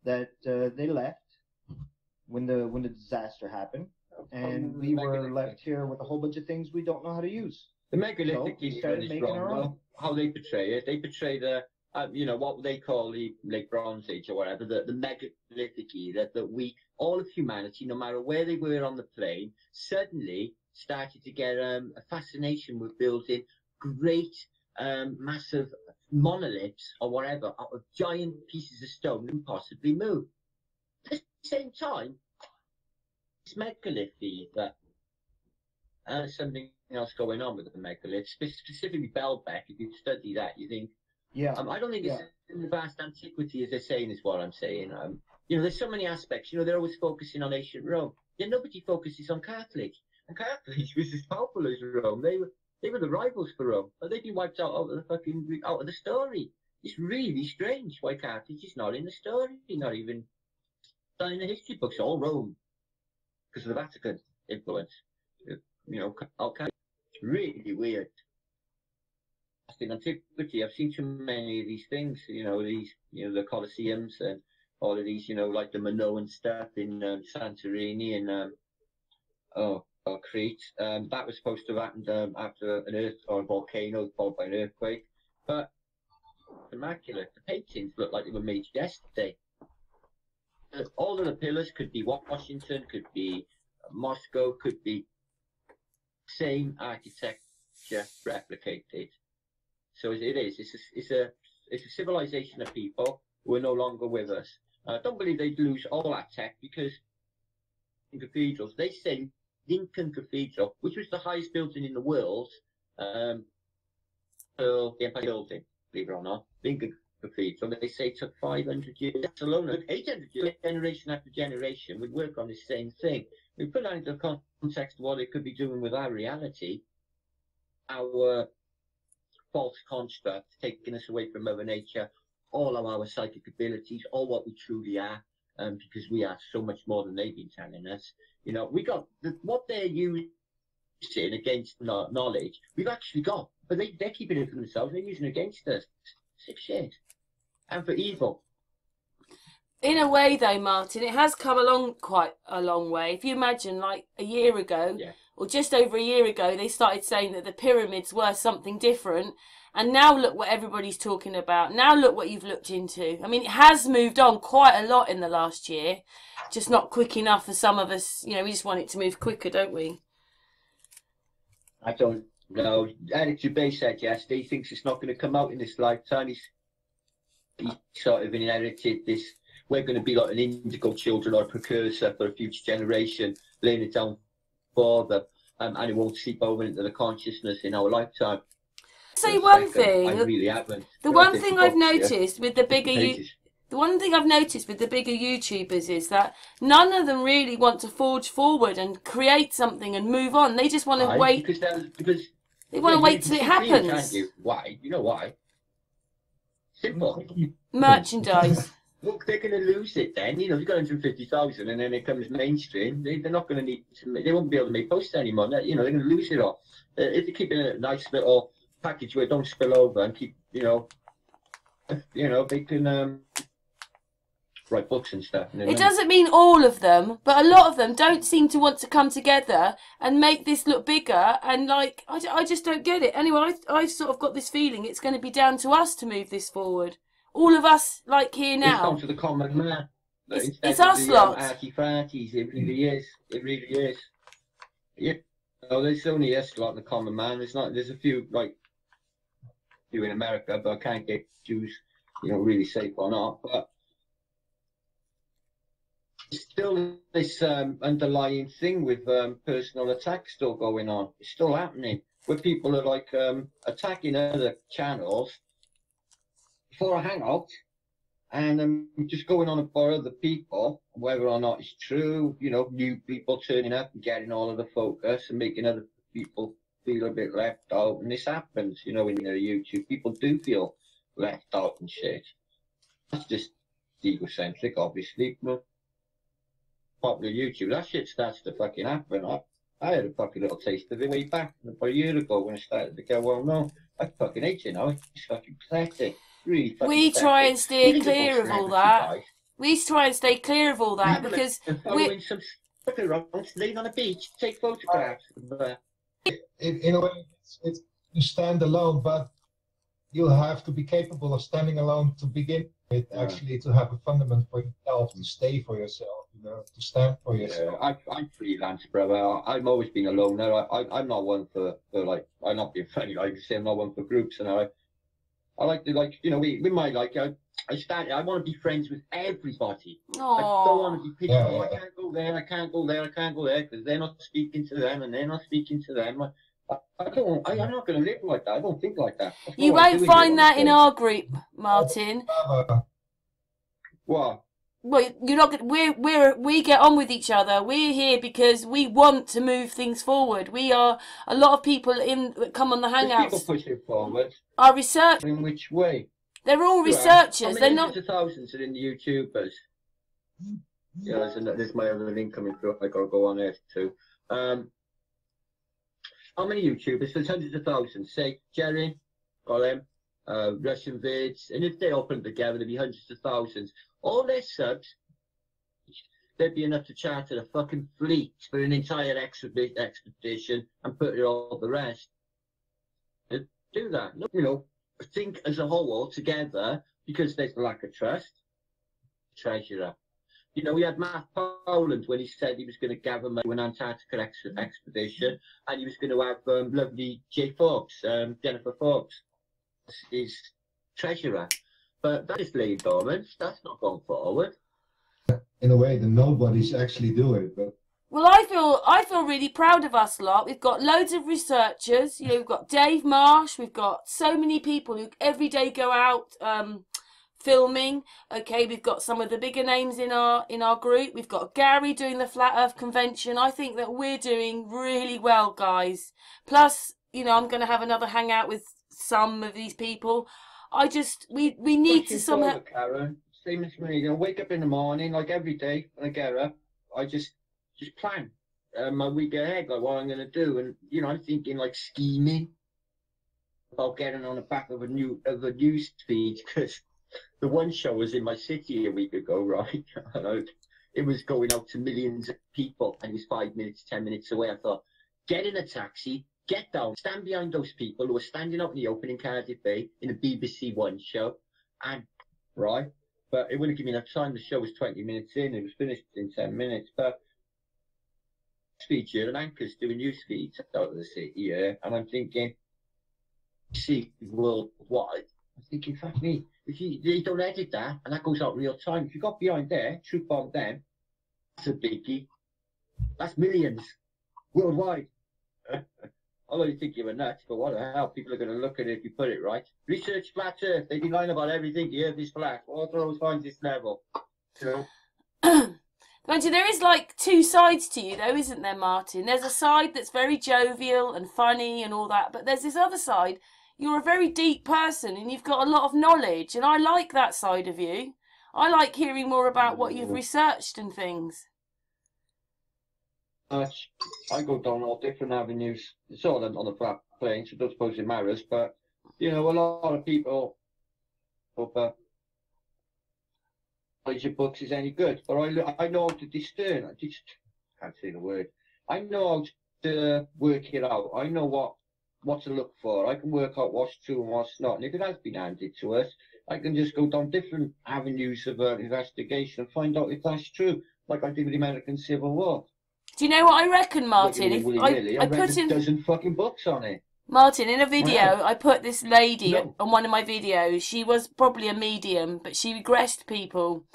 that they left when the disaster happened, and we were left here with a whole bunch of things we don't know how to use. The megalithic is wrong. How they portray it, they portray the you know, what they call the like Bronze Age or whatever, the megalithic era, that we, all of humanity, no matter where they were on the plane, suddenly started to get a fascination with building great, massive monoliths or whatever out of giant pieces of stone that can possibly move. At the same time, it's megalith either. Something else going on with the megalith, specifically Baalbek. If you study that, you think, yeah. I don't think it's in the vast antiquity, as they're saying, is what I'm saying. You know, there's so many aspects. You know, they're always focusing on ancient Rome. Yet nobody focuses on Carthage. And Carthage was as powerful as Rome. They were the rivals for Rome, but they've been wiped out of the story. It's really strange why Carthage is not in the story, not even done in the history books, all Rome, because of the Vatican influence. You know, okay, really weird. In antiquity, I've seen too many of these things. You know, the Colosseums and all of these. You know, like the Minoan stuff in Santorini and Crete. That was supposed to have happened after an earth or a volcano followed by an earthquake. But immaculate. The paintings look like they were made yesterday. All of the pillars could be Washington, could be Moscow, could be same architecture replicated. So it is. It's a civilization of people who are no longer with us. I don't believe they'd lose all that tech because in cathedrals, they say Lincoln Cathedral, which was the highest building in the world, the Empire Building, believe it or not, Lincoln Cathedral, they say took 500 years alone, 800 years, generation after generation, would work on the same thing. We put that into the context of what it could be doing with our reality, our false construct, taking us away from Mother Nature, all of our psychic abilities, all what we truly are, because we are so much more than they've been telling us. You know, we got what they're using against knowledge, we've actually got, but they're keeping it for themselves, they're using it against us. Sick shit. And for evil. In a way, though, Martin, it has come along quite a long way. If you imagine, like a year ago, or just over a year ago, they started saying that the pyramids were something different. And now look what everybody's talking about. Now look what you've looked into. I mean, it has moved on quite a lot in the last year. Just not quick enough for some of us. You know, we just want it to move quicker, don't we? I don't know. Eric Dubay said yesterday he thinks it's not going to come out in this lifetime. He sort of inherited this. We're going to be like an indigo children or a precursor for a future generation, laying it down for them, and it won't seep over into the consciousness in our lifetime. Say one thing. I really haven't. The one thing I've noticed with the bigger YouTubers is that none of them really want to forge forward and create something and move on. They just want to wait. Because they want to wait till it happens. Why? You know why? Simple. Merchandise. Look, they're going to lose it then. You know, you've got 150,000 and then it comes mainstream. They're not going to need to, they won't be able to make posts anymore. You know, they're going to lose it all. If they keep it in a nice little package where it don't spill over and keep, you know, they can write books and stuff. And it doesn't mean all of them, but a lot of them don't seem to want to come together and make this look bigger. And like, I just don't get it. Anyway, I've sort of got this feeling it's going to be down to us to move this forward. All of us, like here now. It's down to the common man. It's us lot. Arty-farties, it really is. It really is. Yeah. No, there's only us lot in the common man. There's a few, like, few in America, but I can't get Jews, you know, really safe or not. But still this underlying thing with personal attacks still going on. It's still happening. Where people are, like, attacking other channels for a hangout and just going on for other people, whether or not it's true, you know, new people turning up and getting all of the focus and making other people feel a bit left out. And this happens, you know, in YouTube, people do feel left out and shit. That's just egocentric, obviously. But popular YouTube, that shit starts to fucking happen. I had a fucking little taste of it way back about a year ago when I started to go, well, no, I fucking hate it now. It's fucking pathetic. Really we try and steer clear of all that. We try and stay clear of all that because we're some laying on a beach, take photographs. In a way, it's to stand alone, but you'll have to be capable of standing alone to begin with. Actually, to have a fundament for yourself, to stay for yourself, you know, to stand for yourself. I'm freelance, brother. I've always been a loner. I'm not one for like. I'm not being funny. Like I say, I'm not one for groups, and I like to, like, you know, we might like, I want to be friends with everybody. Aww. I don't want to be picky. Oh, I can't go there, I can't go there, I can't go there, because they're not speaking to them, and they're not speaking to them. I'm not going to live like that. I don't think like that. You won't find that in our group, Martin. What? Well, you're not. We get on with each other. We're here because we want to move things forward. We are a lot of people that come on the hangouts. People push it forward. Are research. In which way? They're all researchers. They're not. Thousands are in the YouTubers. You know, there's my other income through. I got to go on it too. How many YouTubers? There's hundreds of thousands. Say Jerry, got them. Russian vids, and if they open together, there'd be hundreds of thousands. All their subs, they'd be enough to charter a fucking fleet for an entire expedition and put it all the rest. They'd do that. You know, think as a whole together, because there's a lack of trust. Treasurer. You know, we had Matt Poland when he said he was going to gather money to an Antarctica expedition, and he was going to have lovely J. Forbes, Jennifer Forbes, his treasurer. But that is laid dormant. That's not going forward. In a way, the nobodies actually do it. But Well, I feel really proud of us lot. We've got loads of researchers. You know, we've got Dave Marsh. We've got so many people who every day go out filming. Okay, we've got some of the bigger names in our group. We've got Gary doing the Flat Earth Convention. I think that we're doing really well, guys. Plus, you know, I'm going to have another hangout with some of these people. We need to somehow. Karen, same as me. You know, wake up in the morning, like every day when I get up, I just plan my week ahead, like what I'm going to do, and you know, I'm thinking like scheming about getting on the back of a news feed, because the one show was in my city a week ago, right? And it was going out to millions of people, and it was 5 minutes, 10 minutes away. I thought, get in a taxi, get down, stand behind those people who are standing out in the open in Cardiff Bay in a BBC One show, and right. But it wouldn't give me enough time. The show was 20 minutes in. It was finished in 10 minutes. But feature and anchors doing news feeds out of the city, yeah. And I'm thinking, see, worldwide. I'm thinking, fuck me, if they don't edit that and that goes out real time, if you got behind there, truth bomb them, that's a biggie. That's millions worldwide. Although you think you're nuts, but what the hell? People are going to look at it if you put it right. Research flat Earth. They lie about everything. The Earth is flat. What always finds its level. You know. Imagine there is like two sides to you, though, isn't there, Martin? There's a side that's very jovial and funny and all that, but there's this other side. You're a very deep person and you've got a lot of knowledge, and I like that side of you. I like hearing more about what you've researched and things. I go down all different avenues. It's all on the flat plane, so I don't suppose it matters. But you know, a lot of people hope your books is any good. But I know how to discern. I just can't say the word. I know how to work it out. I know what to look for. I can work out what's true and what's not. And if it has been handed to us, I can just go down different avenues of investigation and find out if that's true, like I did with the American Civil War. Do you know what I reckon, Martin? I put in a dozen fucking books on it. Martin, in a video, I put this lady on one of my videos. She was probably a medium, but she regressed people.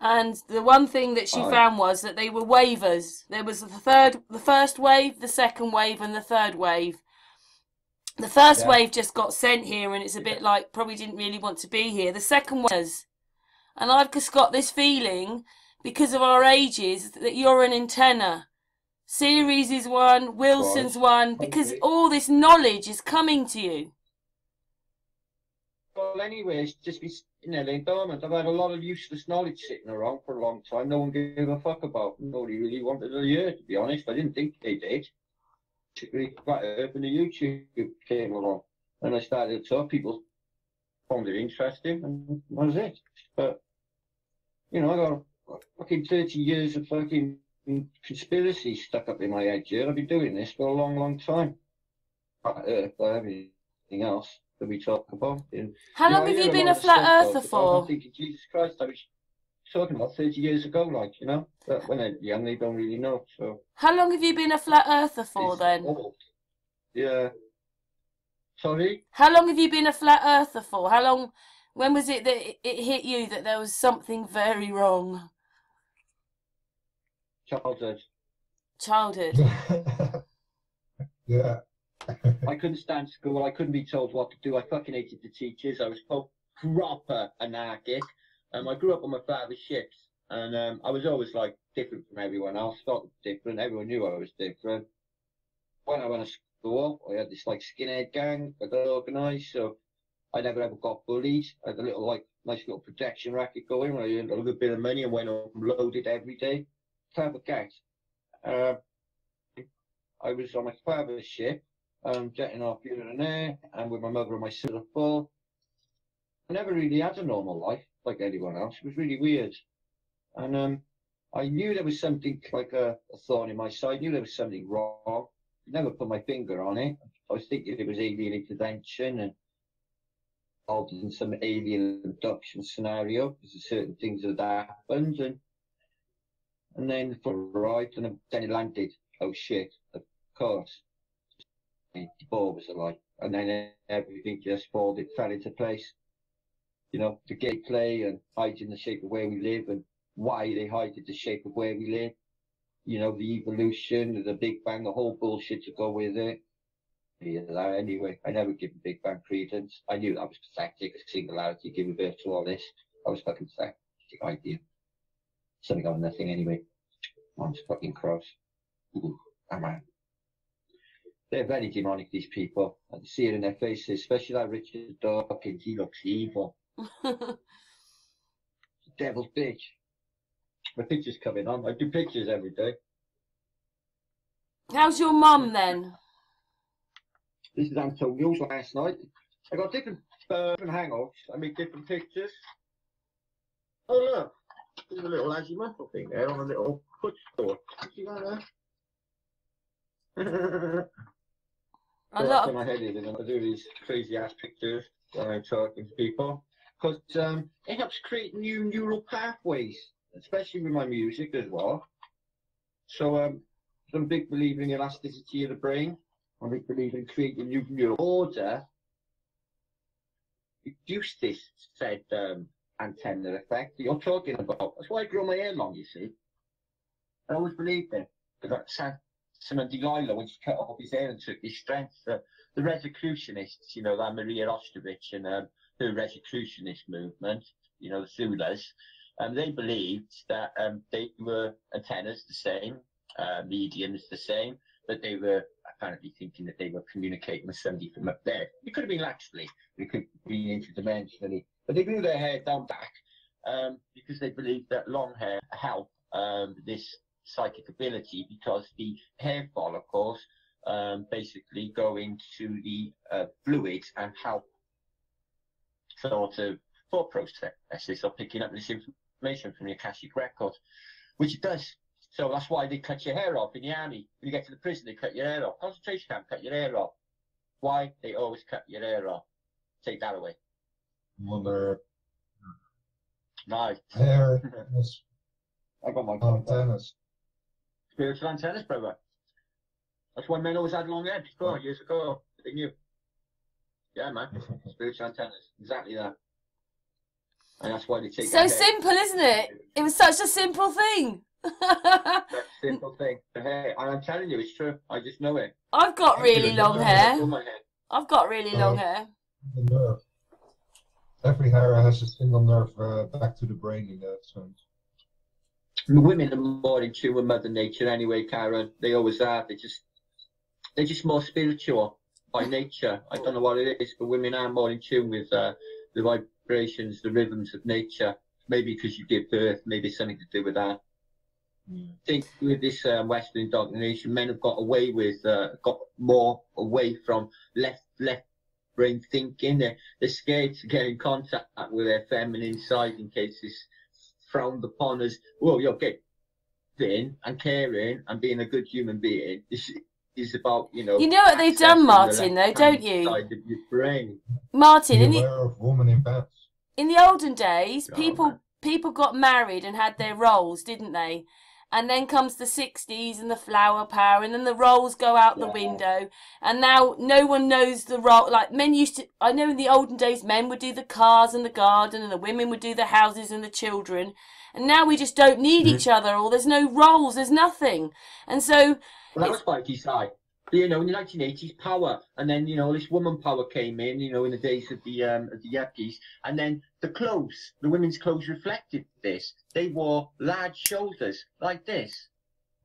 And the one thing that she found was that they were waivers. There was the first wave, the second wave, and the third wave. The first wave just got sent here, and it's a bit like probably didn't really want to be here. The second was, and I've just got this feeling because of our ages that you're an antenna. Series is one, Wilson's one, because all this knowledge is coming to you. Well, anyway, it's just been, you know, laying dormant. I've had a lot of useless knowledge sitting around for a long time. No one gave a fuck about. Nobody really wanted to hear, to be honest. I didn't think they did. Particularly Flat Earth and the YouTube came along. And I started to talk, people found it interesting, and that was it. But, you know, I got fucking 30 years of fucking conspiracy stuck up in my head here. I've been doing this for a long, long time. Flat Earth, but everything else that we talk about. How long have you been a flat earther for? I'm thinking, Jesus Christ, I was talking about 30 years ago, like, you know. But when they're young, they don't really know. So. How long have you been a flat earther for then? Old. Yeah. Sorry? How long have you been a flat earther for? How long? When was it that it hit you that there was something very wrong? Childhood. Childhood. Yeah. I couldn't stand school. I couldn't be told what to do. I fucking hated the teachers. I was proper anarchic. I grew up on my father's ships, and I was always like different from everyone else. Felt different. Everyone knew I was different. When I went to school, I had this like skinhead gang that got organised, so I never ever got bullied. I had a little like nice little protection racket going. I earned a little bit of money and went home loaded every day. Clever cat. I was on my father's ship, jetting off here and there, and with my mother and my sister full. I never really had a normal life like anyone else. It was really weird. And I knew there was something like a thorn in my side. I knew there was something wrong. Never put my finger on it. I was thinking it was alien intervention and involved in some alien abduction scenario because of certain things that happened. And then the arrived and then it landed. Oh shit, of course. The ball was alive. And then everything just fell into place. You know, the gameplay and hiding the shape of where we live and why they hide the shape of where we live. You know, the evolution, the Big Bang, the whole bullshit to go with it. Yeah, anyway, I never give the Big Bang credence. I knew that was pathetic, a singularity giving birth to all this. I was fucking pathetic idea. Something on nothing anyway. I'm just fucking cross. Ooh, oh man. They're very demonic, these people. I can see it in their faces, especially that Richard Dawkins. He looks evil. Devil's bitch. My picture's coming on. I do pictures every day. How's your mum then? This is Antonio's last night. I got different hangouts. I make different pictures. Oh look, there's a little azimuthal thing there on a little footstool. See that there? A lot of... my head is, and I do these crazy ass pictures when I'm talking to people because it helps create new neural pathways, especially with my music as well. So I'm a big believer in the elasticity of the brain. I'm a big believer in creating new neural order. Reduce this said antenna effect that you're talking about. That's why I grow my hair long, you see. I always believed it. But that's Simon Delilah when she cut off his hair and took his strength. The Rosicrucianists, you know, that Maria Ostrovich and her Rosicrucianist movement, you know, the Thulas, they believed that they were antennas the same, mediums the same, but they were apparently thinking that they were communicating with somebody from up there. It could have been laterally, it could be interdimensionally, but they grew their hair down back because they believed that long hair helped this psychic ability because the hair follicles basically go into the fluids and help sort of thought processes of picking up this information from the Akashic record, which it does. So that's why they cut your hair off in the army. When you get to the prison, they cut your hair off. Concentration camp, cut your hair off. Why? They always cut your hair off. Take that away. Mother. Nice. Hair. I got my antennas. Spiritual antennas, brother. That's why men always had long hair before, years ago. They knew. Yeah, man. Spiritual antennas. Exactly that. And that's why they take so simple, isn't it? It was such a simple thing. That's a simple thing. Hey, I'm telling you, it's true. I just know it. I've got really long hair. I've got really long hair. The nerve. Every hair has a single nerve back to the brain in that sense. Women are more in tune with Mother Nature anyway, Karen. They always are. They're just more spiritual by nature. I don't know what it is, but women are more in tune with the vibrations, the rhythms of nature. Maybe because you give birth, maybe something to do with that. I think with this Western indoctrination, men have got away with, got more away from left brain thinking. They're scared to get in contact with their feminine side in case it's frowned upon as, well, you're giving and caring and being a good human being. This is about, you know. You know what they've done, Martin, though, don't you? Side of your brain. Martin, in the olden days, people got married and had their roles, didn't they? And then comes the 60s and the flower power, and then the roles go out the window. And now no one knows the role. Like men used to, I know in the olden days, men would do the cars and the garden, and the women would do the houses and the children. And now we just don't need each other, or there's no roles, there's nothing. And so. Well, that was by design. You know, in the 1980s, power, and then, you know, this woman power came in, you know, in the days of the yuppies, and then the clothes, the women's clothes reflected this. They wore large shoulders like this,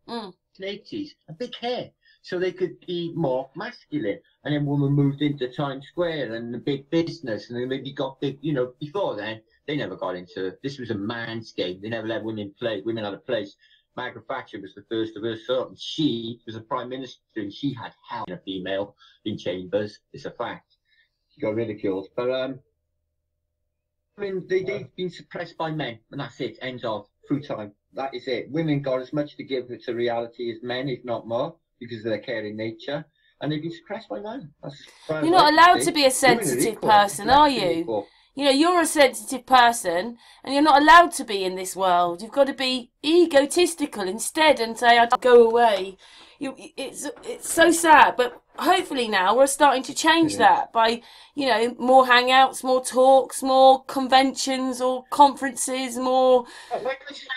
80s, and big hair, so they could be more masculine. And then women moved into Times Square and the big business, and they maybe got big, you know, before then, They never got into it. This was a man's game. They never let women play. Women had a place. Margaret Thatcher was the first of her sort, and she was a prime minister, and she had hell in a female in chambers. It's a fact. She got ridiculed. But I mean, they've been suppressed by men, and that's it. Ends of through time. That is it. Women got as much to give to reality as men, if not more, because of their caring nature. And they've been suppressed by men. You're not allowed to be a sensitive person, are you? You know, you're a sensitive person, and you're not allowed to be in this world. You've got to be egotistical instead and say, "I'd go away." It's so sad, but hopefully now we're starting to change that by, you know, more hangouts, more talks, more conventions or conferences, more. Like I said,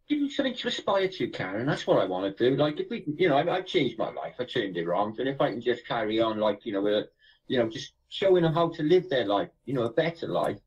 give me something to aspire to, Karen. That's what I want to do. Like, if we can, you know, I've changed my life. I turned it wrong. And if I can just carry on, like, you know, with, you know, just showing them how to live their life, you know, a better life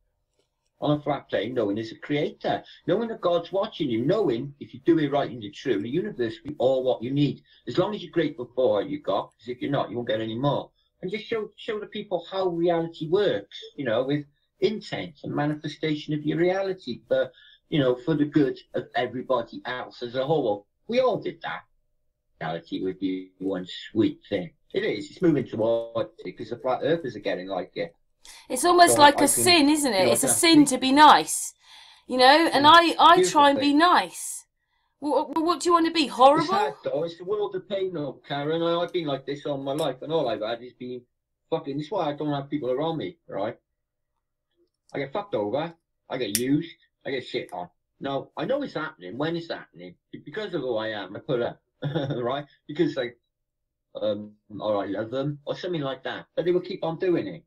on a flat plane, knowing there's a creator, knowing that God's watching you, knowing if you do it right and you're true, the universe will be all what you need. As long as you're grateful for what you got, because if you're not, you won't get any more. And just show the people how reality works, you know, with intent and manifestation of your reality. But you know, for the good of everybody else as a whole. We all did that. Reality would be one sweet thing. It is. It's moving towards it because the flat earthers are getting like it. It's almost So like a sin, isn't it? It's a sin to be nice, you know. And I try and be nice. What do you want to be? Horrible? It's hard, though. It's the world of pain, though, Karen. I've been like this all my life, and all I've had is been fucking. This is why I don't have people around me, right? I get fucked over. I get used. I get shit on. No, I know it's happening. When it's happening, because of who I am, I put up, right? Because like, or I love them, or something like that. But they will keep on doing it.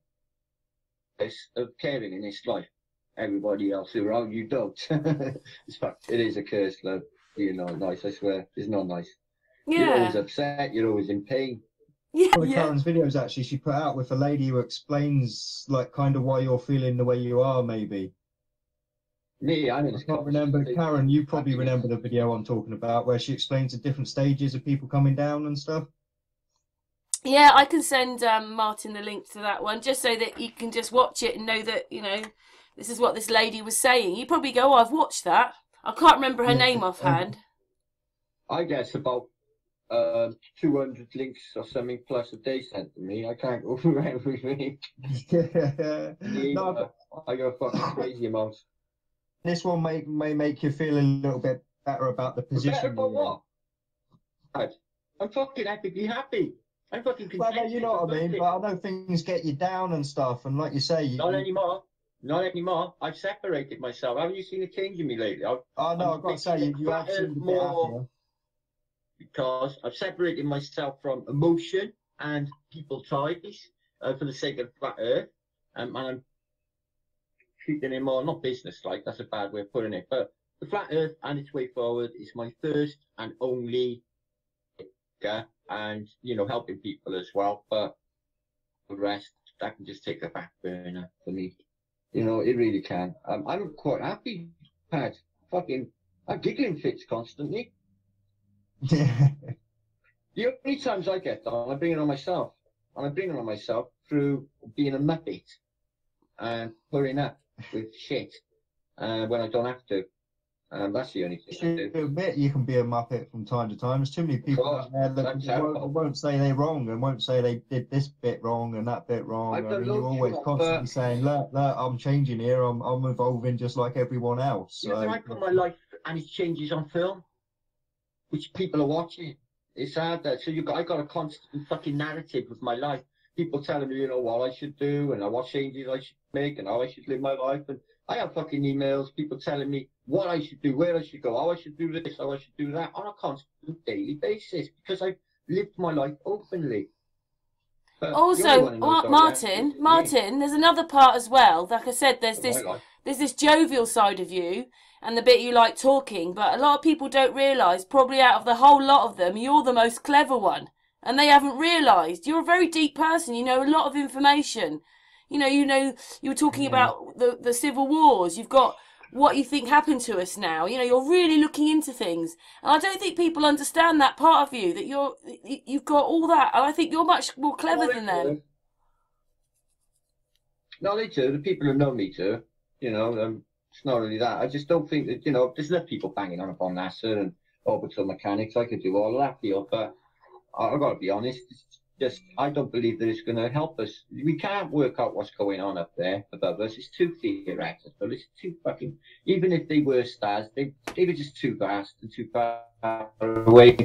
It's of caring in this life. Everybody else around you don't. It's fact. It is a curse, love. You're not nice. I swear, it's not nice. Yeah. You're always upset. You're always in pain. Yeah. One of Karen's videos actually she put out with a lady who explains like kind of why you're feeling the way you are, maybe. Me, I can't remember. Karen, you probably remember the video I'm talking about where she explains the different stages of people coming down and stuff. Yeah, I can send Martin the link to that one just so that you can just watch it and know that, you know, this is what this lady was saying. You probably go, "Oh, I've watched that." I can't remember her name offhand. I guess about 200 links or something plus a day sent to me. I can't go through everything. No, I go fucking crazy amounts. This one may make you feel a little bit better about the position. Better for what? I'm fucking epically happy. I'm fucking content. Well, you know what I mean, but I know things get you down and stuff, and like you say... Not anymore. Not anymore. I've separated myself. Haven't you seen a change in me lately? No, I've got to say, you have seemed a bit happier. Because I've separated myself from emotion and people ties for the sake of flat Earth, and I'm treating it more, not business-like, that's a bad way of putting it, but the flat Earth and its way forward is my first and only, and, you know, helping people as well, but the rest, that can just take a back burner for me. You know, it really can. I'm quite happy, Pat. Fucking, I'm giggling fits constantly. The only times I get down, I bring it on myself. And I bring it on myself through being a muppet and putting up with shit when I don't have to. That's the only thing I do. Admit you can be a muppet from time to time. There's too many people out there that won't say they're wrong and won't say they did this bit wrong and that bit wrong. I mean, you're always constantly saying, look, I'm changing here. I'm evolving just like everyone else. So. Yeah, I put my life and its changes on film, which people are watching. It's hard that. So I got a constant fucking narrative with my life. People telling me, you know, what I should do and what changes I should make and how I should live my life. And I have fucking emails, people telling me what I should do, where I should go, how I should do this, how I should do that on a constant daily basis because I've lived my life openly. But also, Martin, there's another part as well. Like I said, there's this jovial side of you and the bit you like talking, but a lot of people don't realise, probably out of the whole lot of them, you're the most clever one. And they haven't realised. You're a very deep person. You know a lot of information. You know, you were talking about the civil wars. You've got what you think happened to us now. You know, you're really looking into things. And I don't think people understand that part of you, that you've got all that. And I think you're much more clever than them. No, they do. The people who know me do. You know, it's not really that. I just don't think that, you know, there's enough people banging on about NASA and orbital mechanics. I could do all of that deal, but I've got to be honest. It's just, I don't believe that it's going to help us. We can't work out what's going on up there above us. It's too theoretical. It's too fucking. Even if they were stars, they were just too vast and too far away.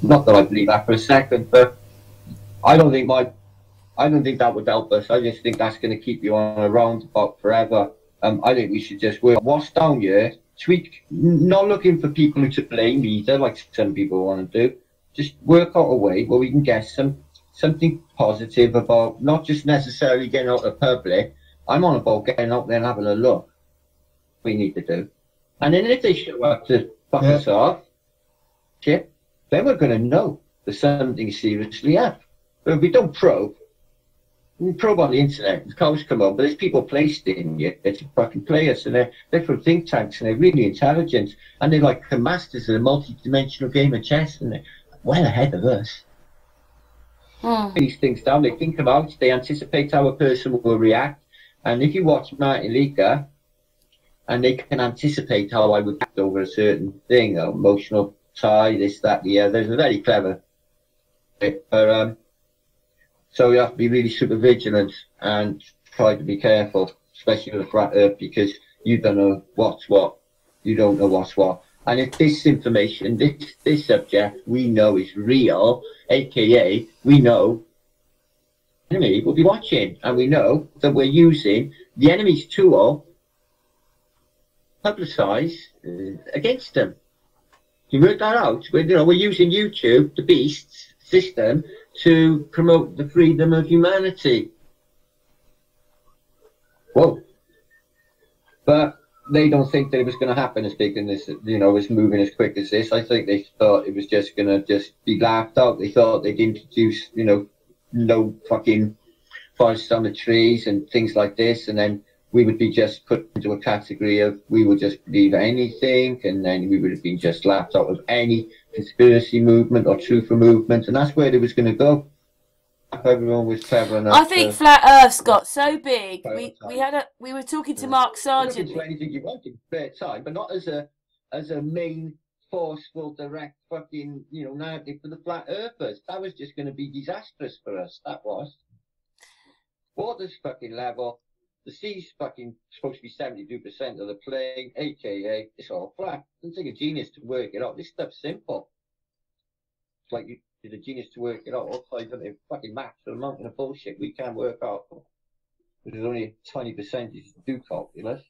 Not that I believe that for a second, but I don't think that would help us. I just think that's going to keep you on a roundabout forever. I think we should just work what's down here, tweak, not looking for people to blame either, like some people want to do. Just work out a way where we can get something positive about not just necessarily getting out to the public. I'm on about getting out there and having a look. We need to do. And then if they show up to fuck us off, shit, then we're going to know there's something seriously up. But if we don't probe on the internet, the cows come on, but there's people placed in here to fucking play us, and they're from think tanks, and they're really intelligent, and they're like the masters of a multi-dimensional game of chess, and they're well ahead of us. These things down, they think about, they anticipate how a person will react, and if you watch Martin Liedtke, and they can anticipate how I would act over a certain thing, emotional tie, this, that, the other. They're very clever. But, so you have to be really super vigilant and try to be careful, especially with the flat earth, because you don't know what's what. You don't know what's what. And if this information, this subject we know is real, aka we know the enemy will be watching, and we know that we're using the enemy's tool publicise against them. You work that out. We're using YouTube, the beast's system, to promote the freedom of humanity. Whoa. But they don't think that it was going to happen as big and this, as moving as quick as this. I think they thought it was just going to just be laughed out. They thought they'd introduce, no fucking forests on the trees and things like this, and then we would be just put into a category of we would just believe anything, and then we would have been just laughed out of any conspiracy movement or truth movement, and that's where it was going to go. If everyone was clever enough. I think Flat Earth's got so big. We were talking to Mark Sargent. You can do anything you want in spare time, but not as a main forceful direct fucking narrative for the flat earthers. That was just going to be disastrous for us. That was. Water's fucking level. The sea's fucking supposed to be 72% of the plane, aka it's all flat. It doesn't take a genius to work it out. This stuff's simple. It's like you did a genius to work it out. All sides of fucking maths for a mountain of bullshit we can't work out. But there's only 20% you do calculus.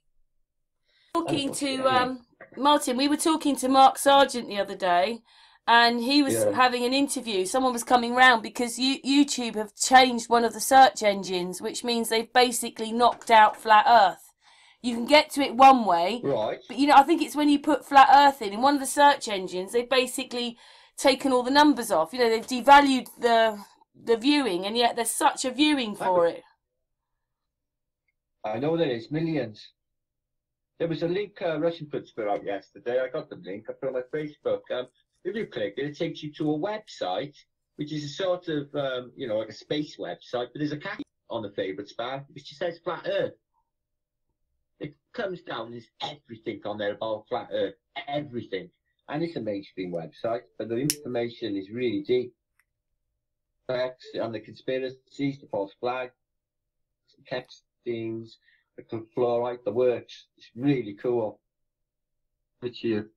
Talking to Martin, we were talking to Mark Sargent the other day, and he was having an interview. Someone was coming round because YouTube have changed one of the search engines, which means they've basically knocked out Flat Earth. You can get to it one way, right? But I think it's when you put Flat Earth in one of the search engines, they've basically taken all the numbers off. They've devalued the viewing, and yet there's such a viewing for it. I know there is millions. There was a link Russian puts out yesterday. I got the link. I put it on my Facebook. If you click it, it takes you to a website, which is a sort of, like a space website, but there's a cat on the favourites bar, which just says Flat Earth. It comes down, there's everything on there about Flat Earth, everything. And it's a mainstream website, but the information is really deep. Facts on the conspiracies, the false flag, text themes, the fluoride, the works. It's really cool. It's you.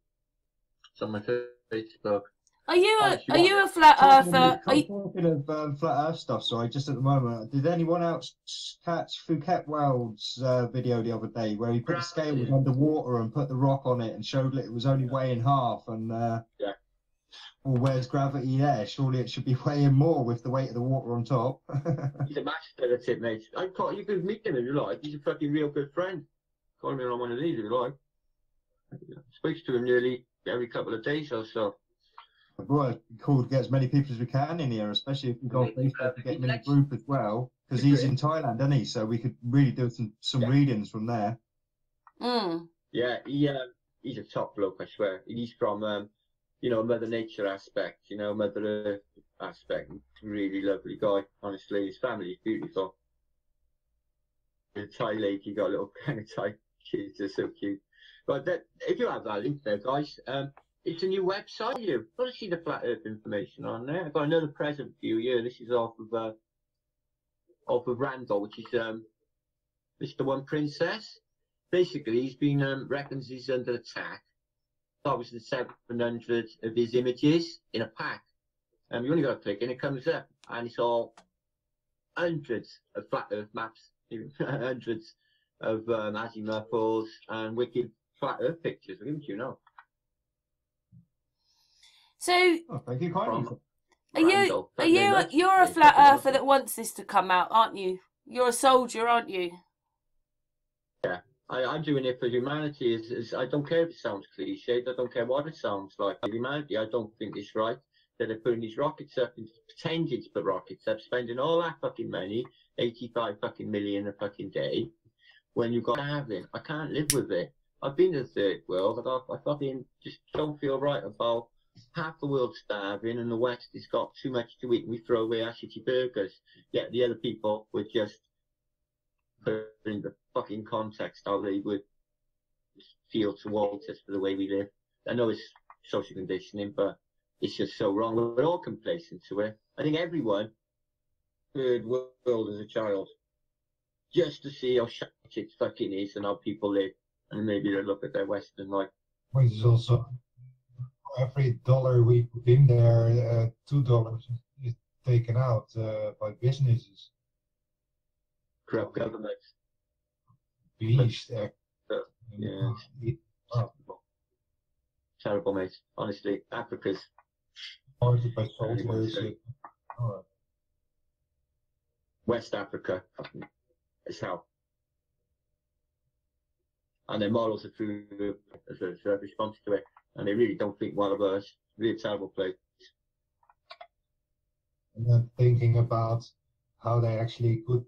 It's on my Facebook. Are you a flat earther? Talking of flat earth stuff, sorry, just at the moment, did anyone else catch Phuket World's video the other day where he put the scales underwater and put the rock on it and showed that it was only weighing half? And well, where's gravity there? Surely it should be weighing more with the weight of the water on top. He's a master at it, mate. You could meet him if you like. He's a fucking real good friend. Call me on one of these if you like. Speaks to him nearly every couple of days or so. Well, it's cool to get as many people as we can in here, especially if we go on Facebook to get him in the group as well, because he's in Thailand, isn't he? So we could really do some readings from there. Yeah, he's a top bloke, I swear. He's from Mother Nature aspect, Mother Earth aspect. Really lovely guy, honestly. His family is beautiful. The Thai lady got a little kind of Thai Kids are so cute. But that, if you have that link there, guys, it's a new website. You've got to see the flat Earth information on there. I've got another present for you here. This is off of Randall, which is Mr. One Princess. Basically, he's been reckons he's under attack. That was the 700 of his images in a pack. You only got to click and it comes up, and it's all hundreds of flat Earth maps, hundreds of azimuthals and wicked flat Earth pictures. I'll give it to you now. So, thank you kindly. You're a flat earther that wants this to come out, aren't you? You're a soldier, aren't you? Yeah, I'm doing it for humanity. I don't care if it sounds cliched. I don't care what it sounds like. For humanity, I don't think it's right that they're putting these rockets up and pretending to put rockets up, spending all that fucking money, 85 fucking million a fucking day, when you've got starving. I can't live with it. I've been to the third world. I fucking just don't feel right about half the world starving and the West has got too much to eat and we throw away our shitty burgers. Yet the other people would just put in the fucking context how they would feel towards us for the way we live. I know it's social conditioning, but it's just so wrong. We're all complacent to it. I think everyone third world as a child just to see how shit it fucking is and how people live, and maybe they look at their Western life. Which is also every dollar we put in there, $2 is taken out by businesses. Corrupt governments. Beast. Yeah. Terrible, mate. Honestly, Africa's. Supported by soldiers. West Africa is hell. And their morals are through as a response to it. And they really don't think well of us. Really terrible place. And then thinking about how they actually could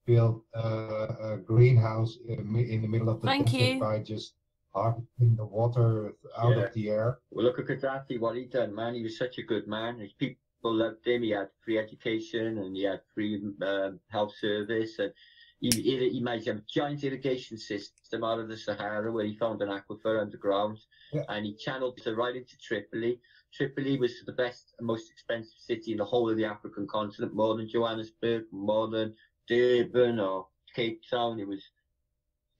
build a greenhouse in the middle of the desert by just harvesting the water out of the air. Well, look at Gaddafi, what he done, man. He was such a good man. His people loved him. He had free education and he had free health service. And he made a giant irrigation system out of the Sahara where he found an aquifer underground. And he channeled it right into Tripoli. Tripoli was the best and most expensive city in the whole of the African continent, more than Johannesburg, more than Durban or Cape Town. It was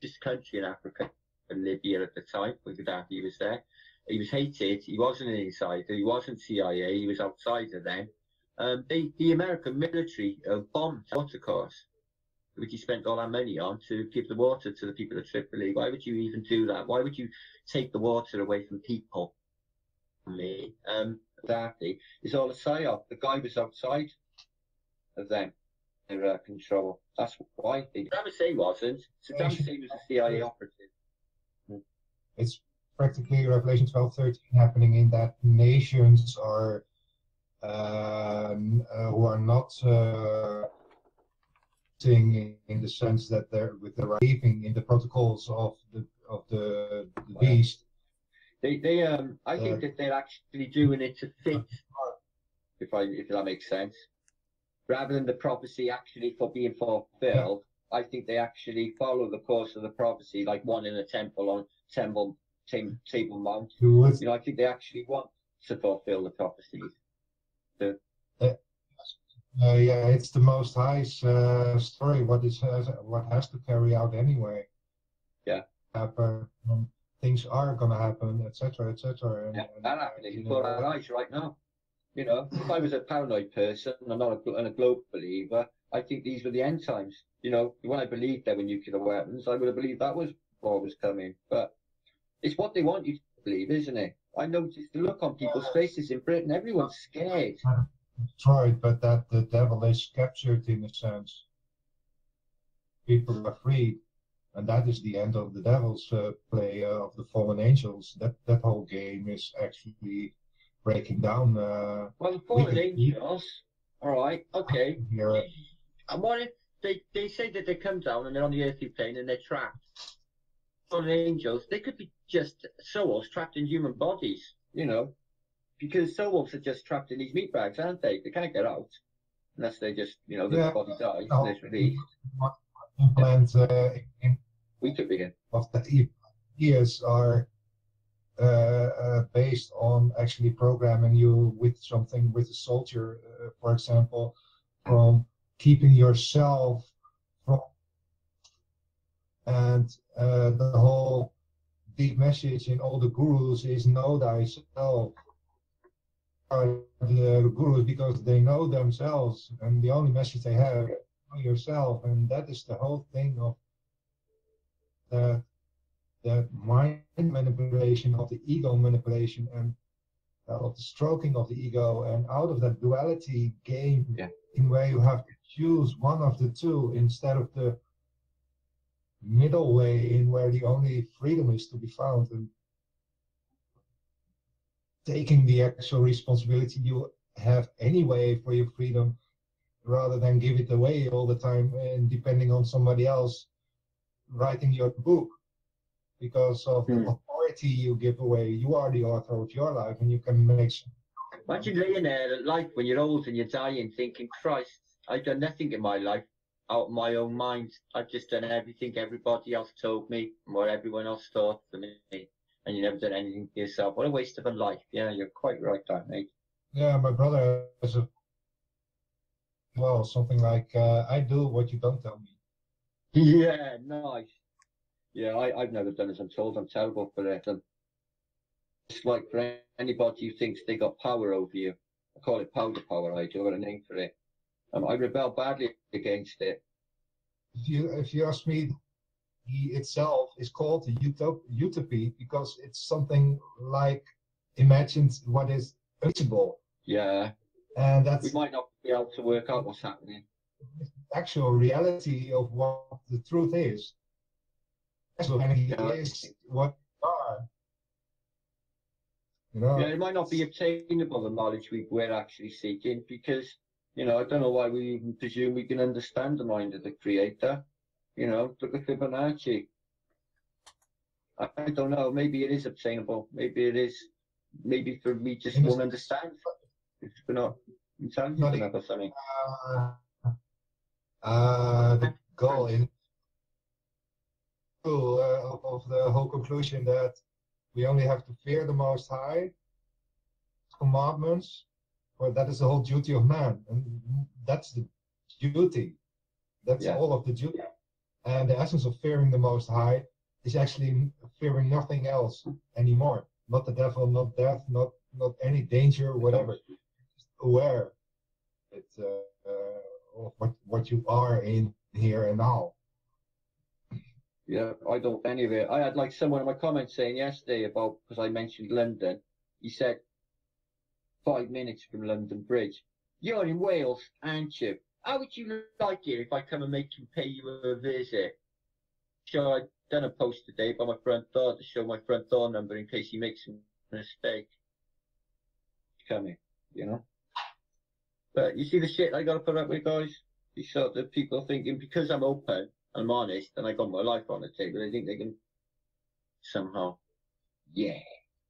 just a country in Africa. And Libya at the time when Gaddafi was there. He was hated. He wasn't an insider. He wasn't CIA. He was outsider then. The American military bombed the water course, which he spent all that money on to give the water to the people of Tripoli. Why would you even do that? Why would you take the water away from people? Gaddafi is all a psyop. The guy was outside of them. Their control. That's why. Saddam Hussein wasn't. Saddam Hussein was a CIA operative. It's practically Revelation 12:13 happening in that nations are who are not in the sense that they're believing in the protocols of the beast. I think that they're actually doing it to fit, if that makes sense, rather than the prophecy actually for being fulfilled. I think they actually follow the course of the prophecy, like one in a temple on Table Mount. I think they actually want to fulfill the prophecies. Yeah, it's the Most High's story. What has to carry out anyway. Yeah. Things are going to happen, etc., etc. Yeah, that happening before our eyes right now. If I was a paranoid person, I'm not a globe believer. I think these were the end times. When I believed there were nuclear weapons, I would have believed that was what was coming. But it's what they want you to believe, isn't it? I noticed the look on people's faces in Britain. Everyone's scared. That's right, but that the devil is captured in a sense. People are freed, and that is the end of the devil's play of the fallen angels. That whole game is actually breaking down. Well, the fallen angels. All right, okay. And what if they say that they come down and they're on the earthly plane and they're trapped? Fallen angels, they could be just souls trapped in human bodies, because souls are just trapped in these meat bags, aren't they? They can't get out unless they just, the body dies and it's released. Implant We could begin. Of the ideas are based on actually programming you with something with a soldier, for example, from keeping yourself from, and the whole deep message in all the gurus is know thyself. The gurus, because they know themselves, and the only message they have is know yourself, and that is the whole thing of that mind manipulation, of the ego manipulation, and of the stroking of the ego, and out of that duality game, in where you have to choose one of the two instead of the middle way, in where the only freedom is to be found, and taking the actual responsibility you have anyway for your freedom, rather than give it away all the time and depending on somebody else writing your book. Because of the authority you give away, you are the author of your life, and you can make. Imagine laying there at life when you're old and you're dying, thinking, Christ, I've done nothing in my life out of my own mind. I've just done everything everybody else told me and what everyone else thought for me. And you never done anything for yourself. What a waste of a life. Yeah, you're quite right there, mate. Yeah, my brother has something like, I do what you don't tell me. Yeah, nice. Yeah, I've never done as I'm told. I'm terrible for it. It's like for anybody who thinks they got power over you. I call it powder power. I do have a name for it. I rebel badly against it. If you ask me, itself is called a utopy because it's something like imagines what is reachable. Yeah. And that's, we might not be able to work out what's happening. Actual reality of what the truth is. So energy is what you are. You know? Yeah, it might not be obtainable, the knowledge we're actually seeking, because, you know, I don't know why we even presume we can understand the mind of the creator. You know, look at Fibonacci. I don't know, maybe it is obtainable. Maybe it is, maybe for me just won't understand. If we're not intelligent enough or something. The goal in of the whole conclusion that we only have to fear the Most High commandments, but that is the whole duty of man, and that's the duty. That's all of the duty. And the essence of fearing the Most High is actually fearing nothing else anymore. Not the devil, not death, not any danger, whatever. Just aware of what you are in here and now. Yeah, I don't any of it. I had like someone in my comments saying yesterday about, because I mentioned London, he said 5 minutes from London Bridge. You're in Wales, aren't you? How would you like it if I come and make you pay you a visit? So I've done a post today by my front door to show my front door number in case he makes a mistake. Coming, you know. But you see the shit I gotta put up with, guys? These sort of people thinking because I'm open, I'm honest, and I got my life on the table, they think they can somehow,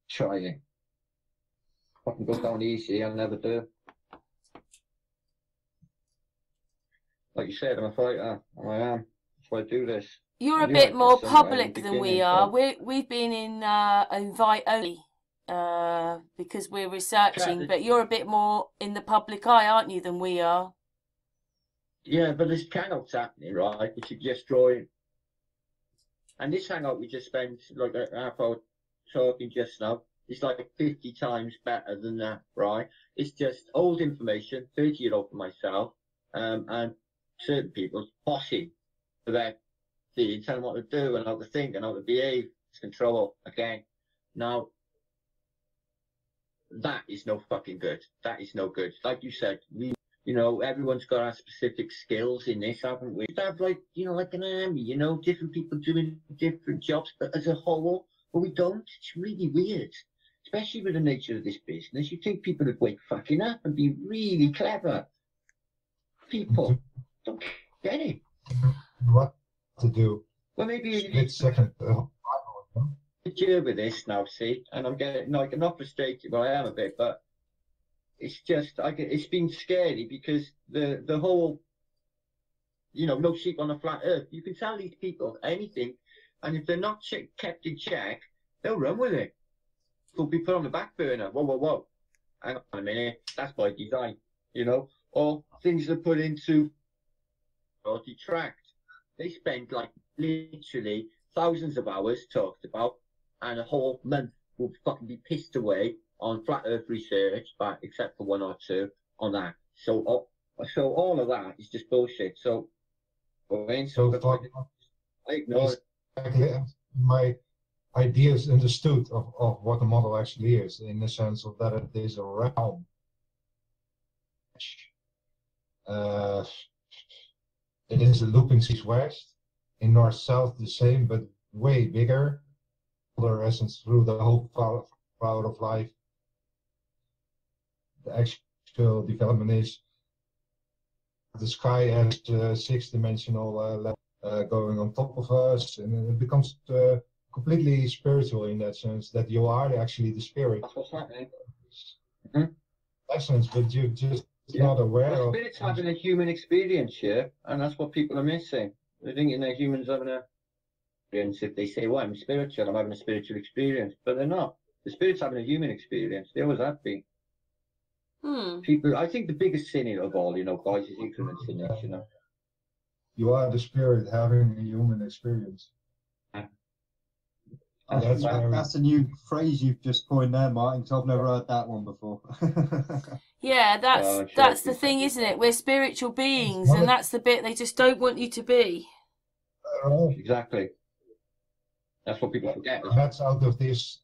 try it. If I can go down easy, I'll never do. Like you said, I'm a fighter, and I am. That's why I do this. You're a bit more public than we are. We've been in invite only because we're researching, but you're a bit more in the public eye, aren't you, than we are? Yeah, but there's hangouts happening, right, which are just drawing. And this hangout we just spent like a half hour talking just now, it's like 50 times better than that, right? It's just old information, 30-year-old for myself, and certain people bossing for their thing, telling them what to do and how to think and how to behave. It's control again. Now, that is no fucking good. That is no good. Like you said, you know, everyone's got our specific skills in this, haven't we? We have like, you know, like an army, you know, different people doing different jobs, but as a whole, but we don't. It's really weird, especially with the nature of this business. You think people would wake fucking up and be really clever. People don't get it. What to do? Well, maybe split second. Deal with this now, see, and I'm getting like I'm not frustrated, but I am a bit, but. It's just, it's been scary because the whole, you know, no sheep on a flat earth. You can tell these people anything and if they're not kept in check, they'll run with it. They'll be put on the back burner. Whoa, whoa, whoa. Hang on a minute. That's by design, you know? Or things are put into or detract. They spend like literally thousands of hours talked about, and a whole month will fucking be pissed away on flat Earth research, but except for 1 or 2 on that. So all of that is just bullshit. So, I ignore it. Exactly. My idea is understood of what the model actually is, in the sense of that it is a realm. It is a looping east-west. In north-south, the same, but way bigger. Other essence through the whole cloud of life. The actual development is the sky has 6-dimensional level going on top of us, and it becomes completely spiritual in that sense, that you are actually the spirit. That's what's happening. Essence, but you're just not aware well, of. Spirit's having a human experience here, and that's what people are missing. They're thinking they're humans having a experience. If they say, well, I'm spiritual, I'm having a spiritual experience, but they're not. The spirit's having a human experience. They always have been. People, I think the biggest sin of all, you know, guys, is ignorance in this, you know. You are the spirit having a human experience. That's a new phrase you've just coined there, Martin, because I've never heard that one before. Yeah, that's the thing, isn't it? We're spiritual beings, and that's the bit they just don't want you to be. Exactly. That's what people forget. That's out of this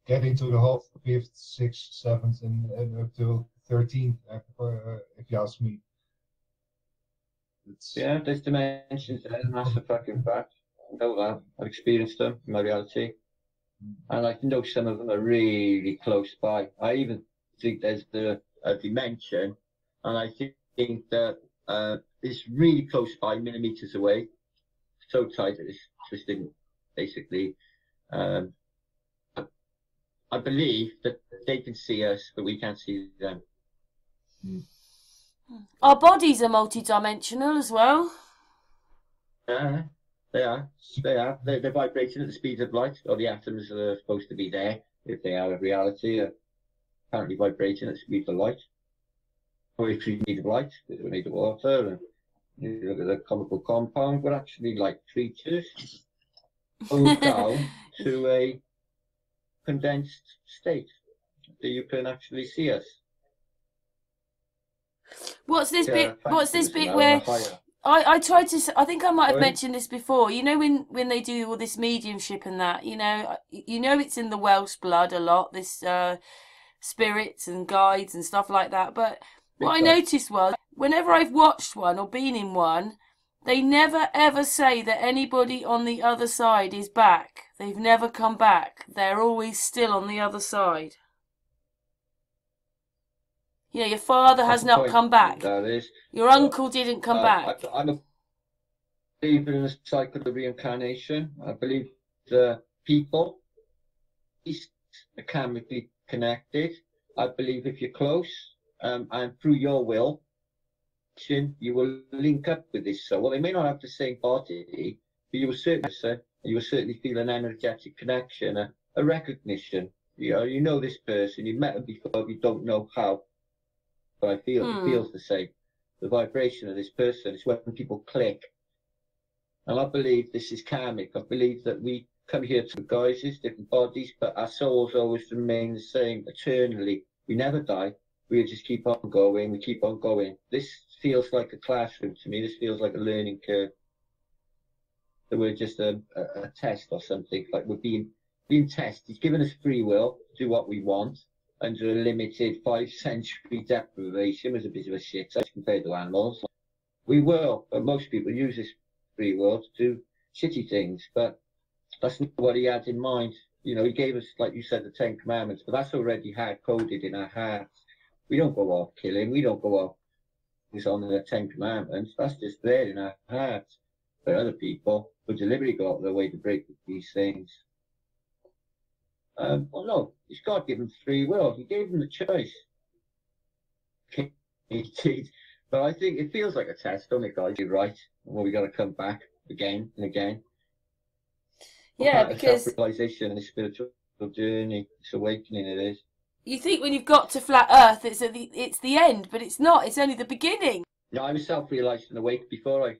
getting to the whole 5th, 6th, 7th, and up to 13th, if you ask me. Yeah, there's dimensions there, and that's a fucking fact. I know that. I've experienced them in my reality. And I know some of them are really close by. I even think there's a dimension, and I think that it's really close by, millimeters away, so tight that it's twisting, basically. I believe that they can see us, but we can't see them. Our bodies are multi-dimensional as well. Yeah, they are. They're vibrating at the speed of light, or the atoms that are supposed to be there, if they are a reality, are apparently vibrating at the speed of light. Or if you need of light, because we're made of water, and you look at the chemical compound, we're actually like creatures moved down to a condensed state that you can actually see us. What's this bit? What's this bit where I tried to? I think I might have mentioned this before. You know, when they do all this mediumship and that, you know it's in the Welsh blood a lot. This spirits and guides and stuff like that. But what I noticed was, whenever I've watched one or been in one, they never ever say that anybody on the other side is back. They've never come back. They're always still on the other side. You know, your father has not come back. Your uncle didn't come back. I'm a believer in the cycle of reincarnation. I believe the people are karmically connected. I believe if you're close, and through your will, you will link up with this soul. They may not have the same body, but you will certainly feel an energetic connection, a recognition. You know this person, you've met them before, but you don't know how. But I feel it feels the same. The vibration of this person is when people click. And I believe this is karmic. I believe that we come here to guises, different bodies, but our souls always remain the same eternally. We never die. We just keep on going. We keep on going. This feels like a classroom to me. This feels like a learning curve. That we're just a test or something. Like we're being tested. He's given us free will to do what we want under a limited 5-century deprivation. Was a bit of a shit compared to animals. We will, but most people use this free will to do shitty things. But that's not what he had in mind. You know, he gave us, like you said, the 10 Commandments, but that's already hard coded in our hearts. We don't go off killing. We don't go off on the 10 Commandments. That's just there in our hearts. But other people would deliberately go out of their way to break these things. Well, no, it's God given free will. He gave them the choice. But I think it feels like a test, don't it, guys? You're right. Well, we got to come back again and again. Yeah, part of because self-realization and the spiritual journey, this awakening it is. you think when you've got to flat Earth, it's the end, but it's not. It's only the beginning. Yeah, I was self-realized and awake before I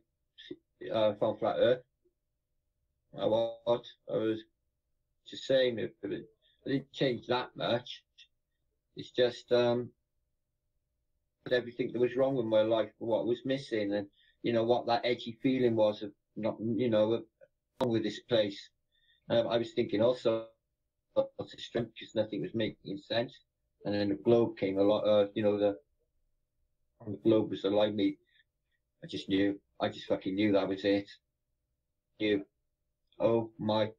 found flat Earth. I was just saying it didn't change that much. It's just everything that was wrong with my life, what was missing, and you know what that edgy feeling was of not, you know, wrong with this place. I was thinking also lots of strength because nothing was making sense, and then the globe came a lot. You know, the globe was alive. Me, I just fucking knew that was it. Knew. Oh my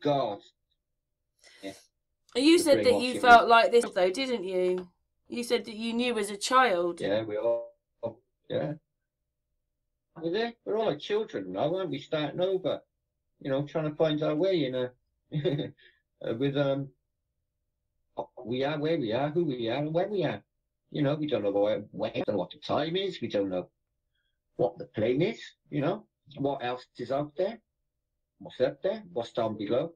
God. Yeah. You said that you felt like this though, didn't you? You said that you knew as a child. Yeah, we all. Yeah. We're all like children now, aren't we? Starting over, you know, trying to find our way in a with we are where we are, who we are, and when we are. You know, we don't know where, we don't know what the time is. We don't know what the plane is. You know, what else is out there? What's up there? What's down below?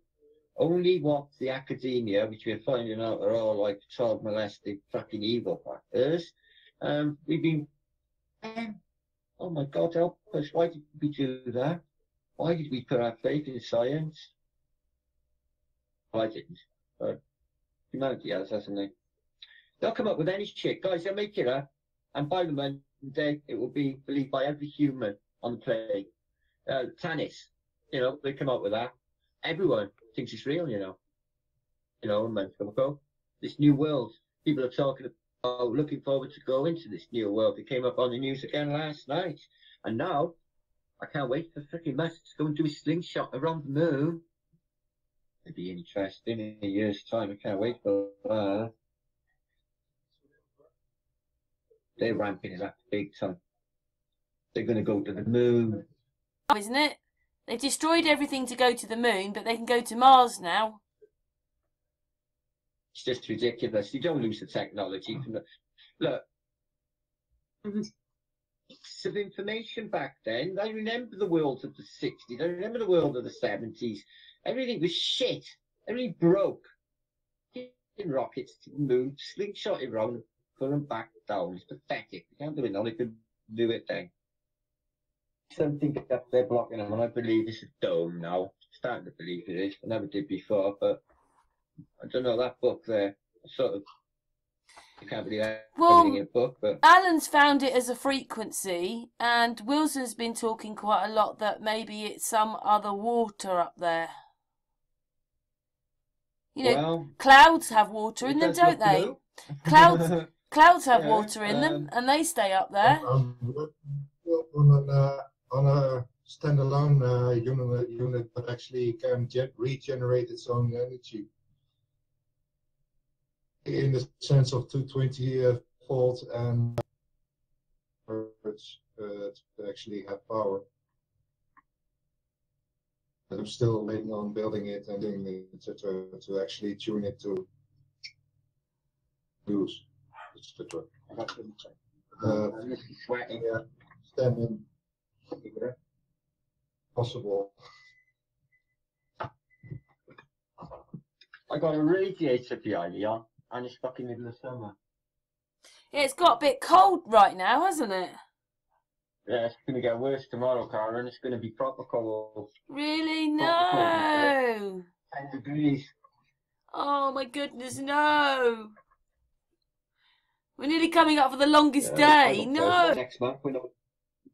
Only what the academia, which we're finding out are all like child molested fucking evil factors. We've been. Oh my God, help us. Why did we do that? Why did we put our faith in science? I didn't. But humanity has, hasn't it? They'll come up with any shit. Guys, they'll make it up. And by the Monday, it will be believed by every human on the planet. Tennis, you know, they come up with that. Everyone thinks it's real, you know. You know, a month ago. This new world. People are talking about looking forward to go into this new world. It came up on the news again last night. And now, I can't wait for freaking Musk to go and do a slingshot around the moon. It'd be interesting in a year's time. I can't wait for that. They're ramping it up big time. They're going to go to the moon. Isn't it? They destroyed everything to go to the moon, but they can go to Mars now. It's just ridiculous. You don't lose the technology. Look, bits of information back then. I remember the world of the 60s. I remember the world of the 70s. Everything was shit. Everything broke. In rockets to the moon, slingshot it around, put them back down. It's pathetic. You can't do it now. They could do it then. Something up there blocking them, and I believe it's a dome now. Starting to believe it is. I never did before, but I don't know, that book there, sort of, you can't believe everything in a book, but Alan's found it as a frequency, and Wilson's been talking quite a lot that maybe it's some other water up there. You know, well, clouds have water in them, don't they? Clouds have water in them, and they stay up there. On a standalone unit that actually can regenerate its own energy. In the sense of 220 volt and to actually have power. But I'm still waiting on building it and doing it, etc., to actually tune it to use, etc. Sweating. Yeah, standing. Possible. I got a radiator behind me on, and it's fucking middle of summer. Yeah, it's got a bit cold right now, hasn't it? Yeah, it's going to get worse tomorrow, Karen. It's going to be proper cold. Really? No. 10 degrees. Oh my goodness, no. We're nearly coming up for the longest day. No. Next month, we know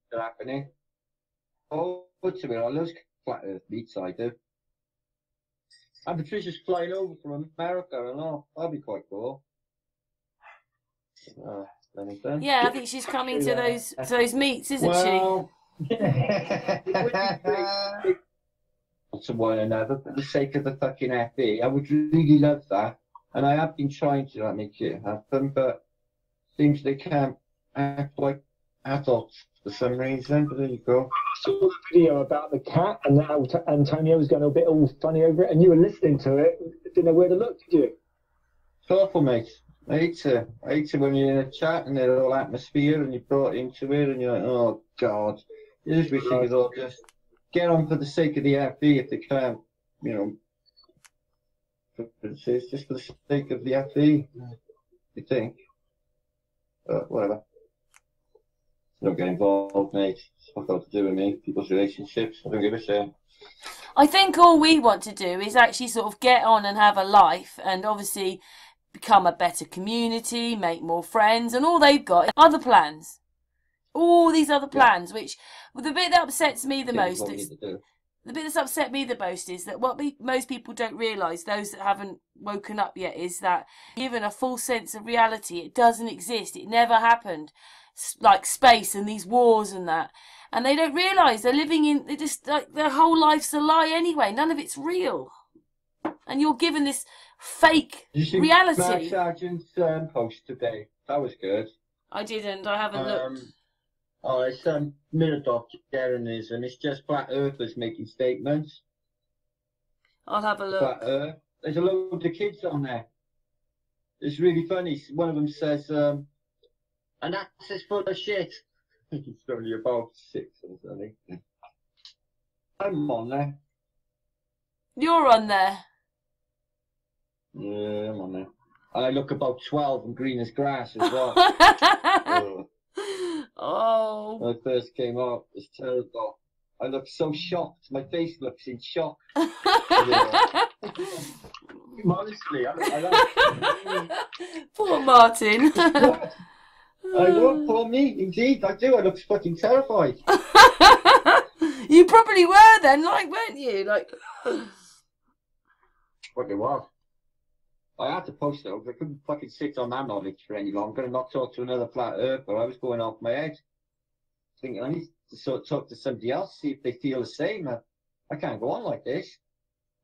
what's happening. Oh, to me, I love Flat Earth meets, I do. And Patricia's flying over from America and all. That'll be quite cool. Yeah, I think she's coming to those meets, isn't she? To one another for the sake of the fucking FE. I would really love that. And I have been trying to make it happen, but seems they can't act like adults for some reason. But there you go. I saw the video about the cat and how Antonio was going a bit all funny over it, and you were listening to it. Didn't know where to look, did you? It's awful, mate. I hate it when you're in a chat and there's all atmosphere and you're brought into it and you're like, oh God. You just wish you could all just get on for the sake of the FE if they can. you know, it's just for the sake of the FE, you think. But whatever. Don't get involved, mate. It's not got to do with me. People's relationships. I don't give a shit. I think all we want to do is actually sort of get on and have a life, and obviously become a better community, make more friends, and all they've got is other plans. All ththese other plans, which the bit that upsets me the most is the bit that's upset me the most is that what most people don't realise, those that haven't woken up yet, is that given a full sense of reality, it doesn't exist. It never happened. Like space and these wars and that. And they don't realise they're living in, they just, like, their whole life's a lie anyway. None of it's real. And you're given this fake reality. Mark Sargent's post today. That was good. I didn't. I haven't looked. Oh, it's Miradov-Jeranism. It's just flat earthers making statements. I'll have a look. Flat Earth. There's a load of kids on there. It's really funny. One of them says, and that's is full of shit. It's only about 6 or something. I'm on there. You're on there. Yeah, I'm on there. And I look about 12 and green as grass as well. Oh. When I first came out, it's terrible. I look so shocked. My face looks in shock. Honestly, I Poor Martin. I know, poor me. Indeed, I do. I look fucking terrified. You probably were then, weren't you? What it was. I had to post it because I couldn't fucking sit on that knowledge for any longer and not talk to another flat earther. I was going off my head. Thinking I need to sort of talk to somebody else, see if they feel the same. I can't go on like this.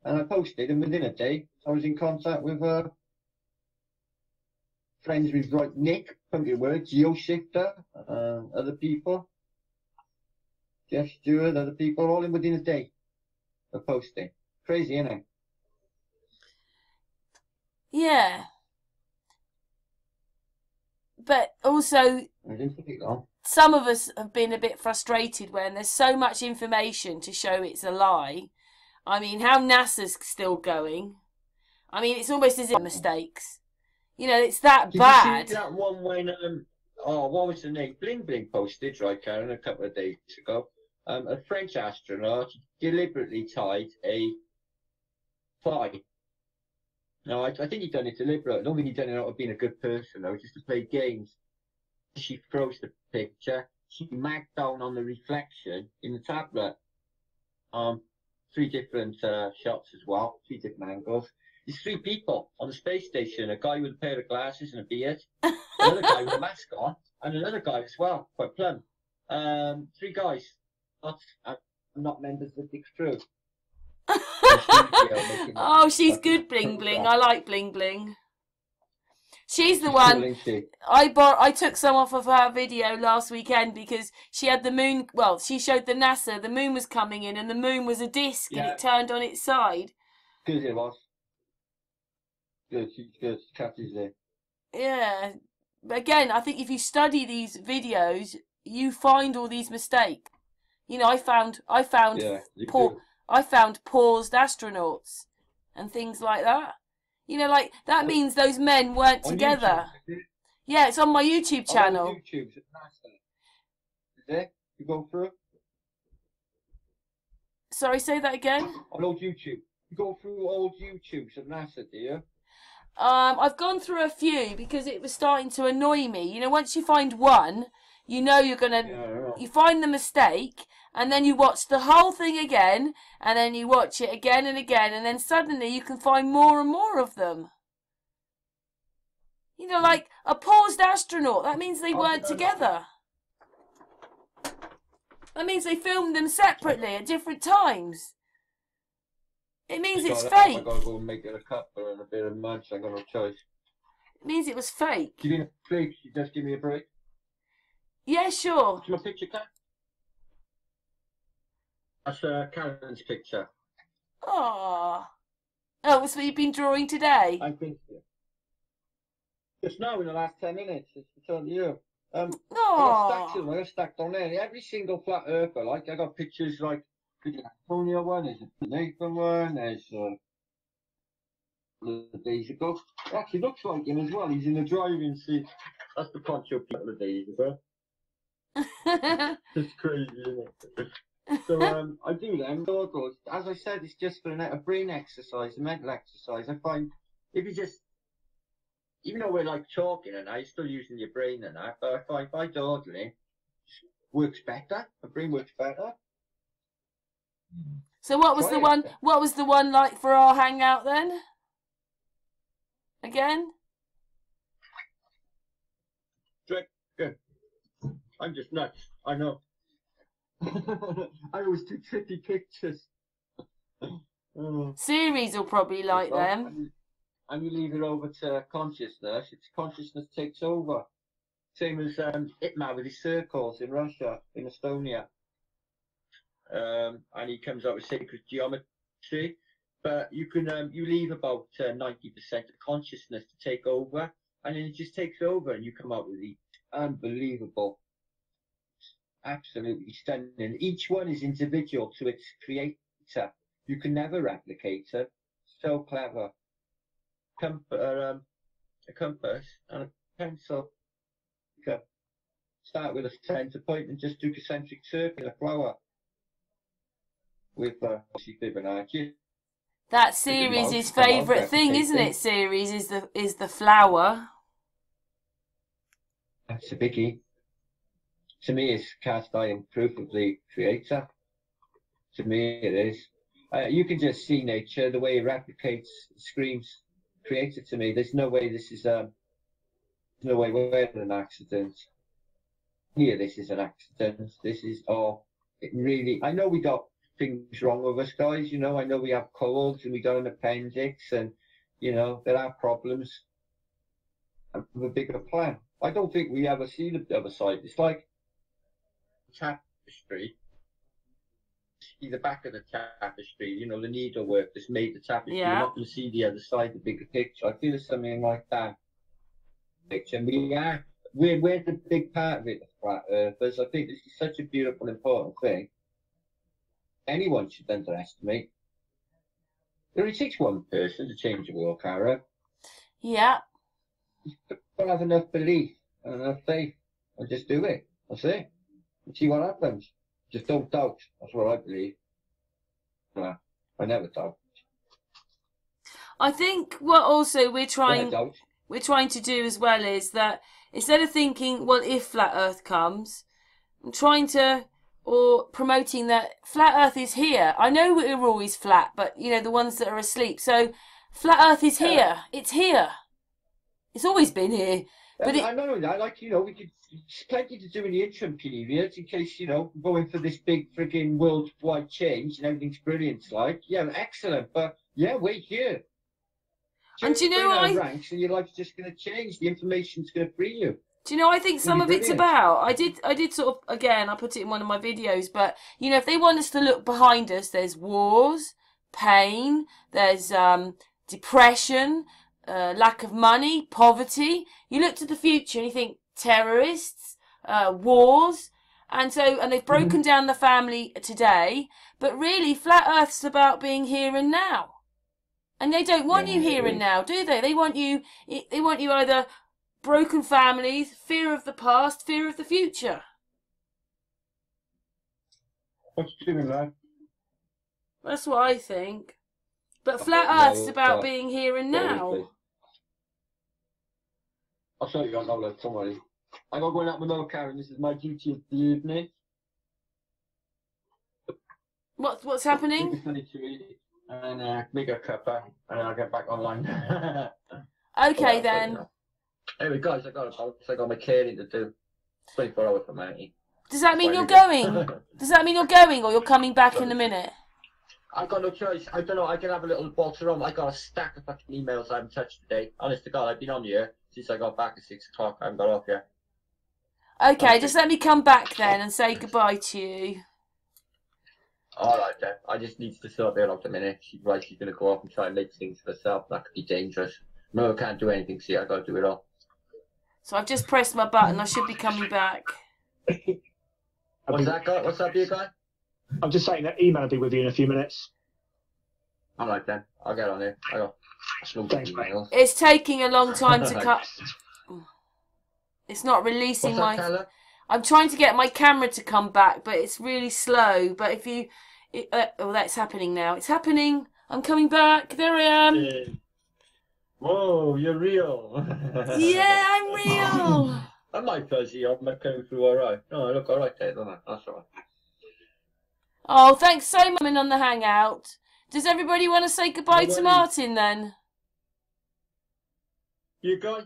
And I posted, and within a day, I was in contact with friends with Nick, plenty of work, GeoShifter, other people, Jeff Stewart, other people, all in within a day of posting. Crazy, isn't it? Yeah. But also, I didn't think it long. Some of us have been a bit frustrated when there's so much information to show it's a lie. I mean, how NASA's still going. I mean, it's almost as if mistakes. You know, it's that bad. Did you see that one when, what was the name? Bling Bling posted, right, Karen, a couple of days ago. A French astronaut deliberately tied a fly. No, I think he done it deliberately. I don't think he done it out of being a good person, though, just to play games. She froze the picture. She marked down on the reflection in the tablet. 3 different shots as well, 3 different angles. There's 3 people on the space station. A guy with a pair of glasses and a beard, another guy with a mask on, and another guy as well, quite plump. 3 guys. Not members of the crew. Oh, she's good, Bling Bling. I like Bling Bling. She's the one. I took some off of her video last weekend because she had the moon. Well, she showed the NASA. The moon was coming in, and the moon was a disc, and it turned on its side. Good, it was. Good, she's good. Catches it. Yeah, but again, I think if you study these videos, you find all these mistakes. You know, I found paused astronauts and things like that. You know, like, that means those men weren't together. YouTube, yeah, it's on my YouTube channel. YouTube's at NASA. Is it? You go through? Sorry, say that again? On old YouTube. You go through old YouTubes at NASA, do you? I've gone through a few because it was starting to annoy me. You know, once you find one, you know you're going to... You find the mistake, and then you watch the whole thing again, and then you watch it again and again, and then suddenly you can find more and more of them. You know, like a paused astronaut. That means they weren't together. That means they filmed them separately at different times. It means it's fake. I've got to go and make it a cuppa and a bit of munch. I've got no choice. It means it was fake. Give me a break. Just give me a break. Yeah, sure. What's my picture, Kat? That's Karen's picture. Oh, that's what you've been drawing today? I think so. Just now, in the last 10 minutes, it's on you. I got stacks of them. I got stacked on there. Every single flat earther, like, I got pictures, like, the Antonio one, there's the Nathan one, there's the days ago. It actually looks like him as well. He's in the driving seat. That's the poncho people of days ago. It's crazy, isn't it? So I do them goggles. As I said, it's just for a brain exercise, a mental exercise. I find if you just, even though we're like talking and you're still using your brain and that, but I find by dawdling works better. My brain works better. So what was the one? What was the one like for our hangout then? Again? Good. I'm just nuts. I know. I always do trippy pictures. Series will probably like them. And you leave it over to consciousness. It's consciousness takes over. Same as Itmar with his circles in Russia, in Estonia. And he comes out with sacred geometry. But you can you leave about 90% of consciousness to take over, and then it just takes over, and you come out with the unbelievable, absolutely stunning. Each one is individual to its creator. You can never replicate it. So clever. A compass and a pencil. You can start with a center point and just do concentric circle, a flower with Fibonacci. That series' his favourite thing, isn't it? Series is the flower. That's a biggie. To me, it's cast iron proof of the creator. To me, it is. You can just see nature, the way it replicates, screams creator to me. There's no way this is there's no way we're an accident. Here, this is an accident. This is it really. I know we got things wrong with us, guys. You know, I know we have colds and we got an appendix, and you know there are problems. And with a bigger plan. I don't think we ever see the other side. It's like tapestry. See the back of the tapestry, you know, the needlework that's made the tapestry. Yeah. You're not going to see the other side, the bigger picture. I feel it's something like that. Picture. And we're the big part of it, the flat earthers. I think this is such a beautiful, important thing. Anyone should underestimate. It only takes one person to change the world, Cara. Yeah. You've got to have enough belief and enough faith and just do it. That's it. And see what happens. Just don't doubt. That's what I believe. I never doubt. I think what also we're trying to do as well is that instead of thinking, well, if flat Earth comes, I'm trying to or promoting that flat Earth is here. I know we're always flat, but you know the ones that are asleep. So flat Earth is here. It's here. It's always been here. But I know that. Like, you know, we could. There's plenty to do in the interim period in case, you know, going for this big freaking worldwide change and everything's brilliant. Like, yeah, excellent. But yeah, wait here. And do you know what ranks and your life's just going to change. The information's going to free you. Do you know, I think some of it's about, I did sort of, again, I put it in one of my videos, but, you know, if they want us to look behind us, there's wars, pain, there's depression, lack of money, poverty. You look to the future and you think terrorists, wars, and they've broken down the family today, but really flat Earth's about being here and now. And they don't want you here and now, do they? They want you either broken families, fear of the past, fear of the future. What you doing, lad? That's what I think. But flat Earth's about being here and now. I'll show you got no left, don't worry. I got going out with no Karen. This is my duty of the evening. What's happening? And make a cuppa, and then I'll get back online. Okay then. Anyway, guys, I got my caring to do. 24 hours for me. Does that mean you're going? Does that mean you're going, or you're coming back in a minute? I got no choice. I don't know. I can have a little bolter on. I got a stack of fucking emails I haven't touched today. Honest to God, I've been on here since I got back at 6 o'clock. I haven't got off yet. Okay, just let me come back then and say goodbye to you. Alright then. I just need to sort it out a minute. She's going to go off and try and make things for herself. That could be dangerous. No, I can't do anything. See, I got to do it all. So I've just pressed my button. I should be coming back. What's that, guy? What's that, dear guy? I'm just saying that email will be with you in a few minutes. All right then, I'll get on it. I got Thanks, mate. It's taking a long time to cut. It's not releasing What's that, my. Tyler? I'm trying to get my camera to come back, but it's really slow. But if you, oh, that's happening now. It's happening. I'm coming back. There I am. Yeah. Whoa, you're real. Yeah, I'm real. I'm like fuzzy. I'm coming through all right. No, I look all right there, don't I? That's all right. Oh, thanks so much for coming on the hangout. Does everybody want to say goodbye to Martin then? You guys?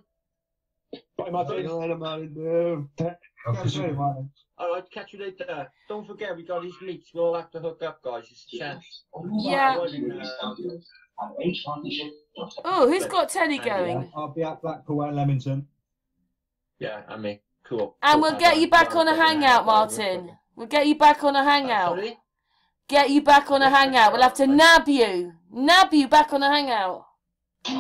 Bye, Martin. All right, catch you later. Don't forget, we got these meets. We'll have to hook up, guys. It's a chance. Yeah. Oh, who's got Teddy going? I'll be at Blackpool and Leamington. Yeah, I mean, cool. And we'll get you back on a hangout, Martin. We'll get you back on a hangout. Sorry? Get you back on a hangout. We'll have to nab you. Nab you back on a hangout. Who's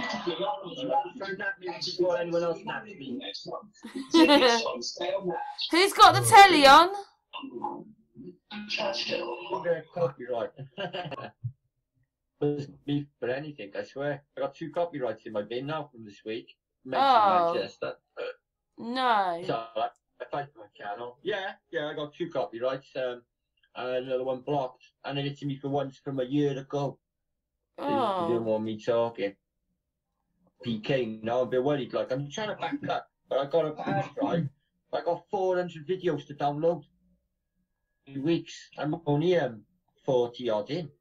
got the telly on? Copyright. Me for anything, I swear. I got 2 copyrights in my bin now from this week. Manchester. No. So I fight for my channel. Yeah, I got 2 copyrights. Another one blocked, and then it's me for once from a year ago. You didn't want me talking. PK, now I'm a bit worried. Like, I'm trying to back up, but I got a bad drive. I got 400 videos to download. 2 weeks. I'm only 40 odd in.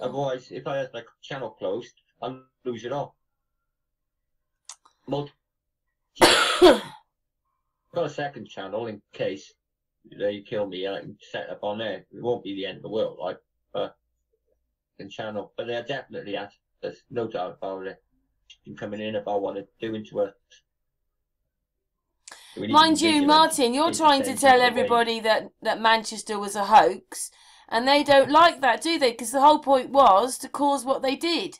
Otherwise, if I had my channel closed, I'll lose it all. Got a second channel in case they kill me and I can set up on there. It won't be the end of the world, like, but channel. But they're definitely at. There's no doubt about it. Been coming in about what they're doing to us. Mind you, Martin, you're trying to tell everybody that Manchester was a hoax, and they don't like that, do they? Because the whole point was to cause what they did,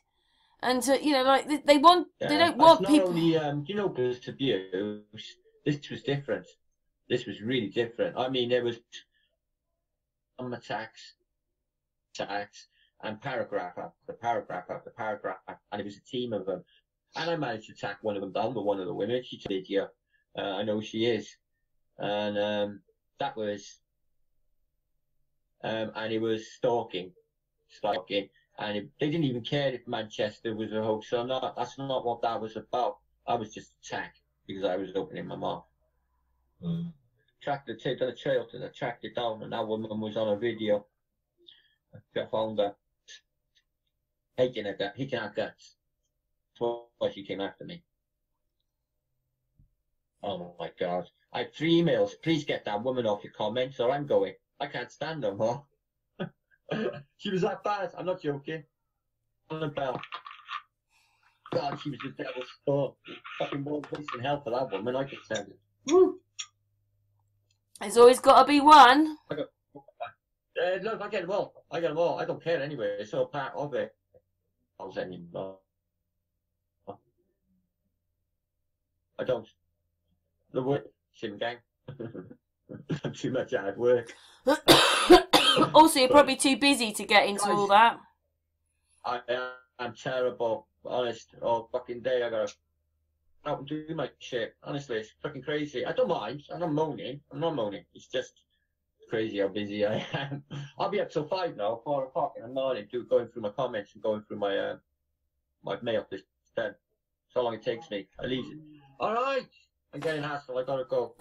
and to, you know, like they want, they don't want people. Only, you know, this abuse. This was different. This was really different. I mean, there was attacks, and paragraph after paragraph after paragraph, and it was a team of them. And I managed to attack one of them down, but one of the women, she took a video. I know she is. And that was, and it was stalking. And they didn't even care if Manchester was a hoax or not. That's not what that was about. I was just attacked because I was opening my mouth. Tracked the trail to tracked it down, and that woman was on a video. I found her hitting her guts. That's why she came after me. Oh my God. I have 3 emails. Please get that woman off your comments or I'm going. I can't stand no more. She was that bad. I'm not joking. On the bell. God, she was the devil's spawn. Fucking more place in hell for that woman. I could send it. Woo! There's always got to be one. Look, I get them all. I don't care anyway. It's all part of it. I was anymore. I don't. The work, Sim Gang. I'm too much hard work. Also, you're probably too busy to get into all that. I'm terrible, honest. All fucking day I gotta out and do my shit. Honestly, it's fucking crazy. I don't mind. I'm not moaning. It's just crazy how busy I am. I'll be up till 5 now, 4 o'clock in the morning, going through my comments and going through my my mail list. Then, so long it takes me. I leave it. All right. I'm getting hassle. I gotta go.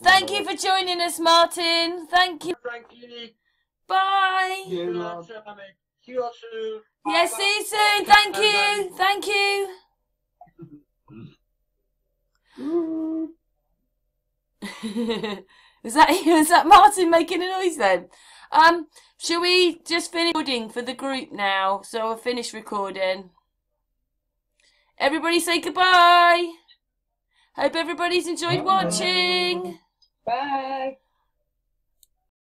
Thank you for joining us, Martin. Thank you. Frankie. Bye. See you all soon. Yes, see you soon. Thank you. Thank you. was that Martin making a noise then? Shall we just finish recording for the group now? So I'll finish recording. Everybody say goodbye. Hope everybody's enjoyed watching. Bye.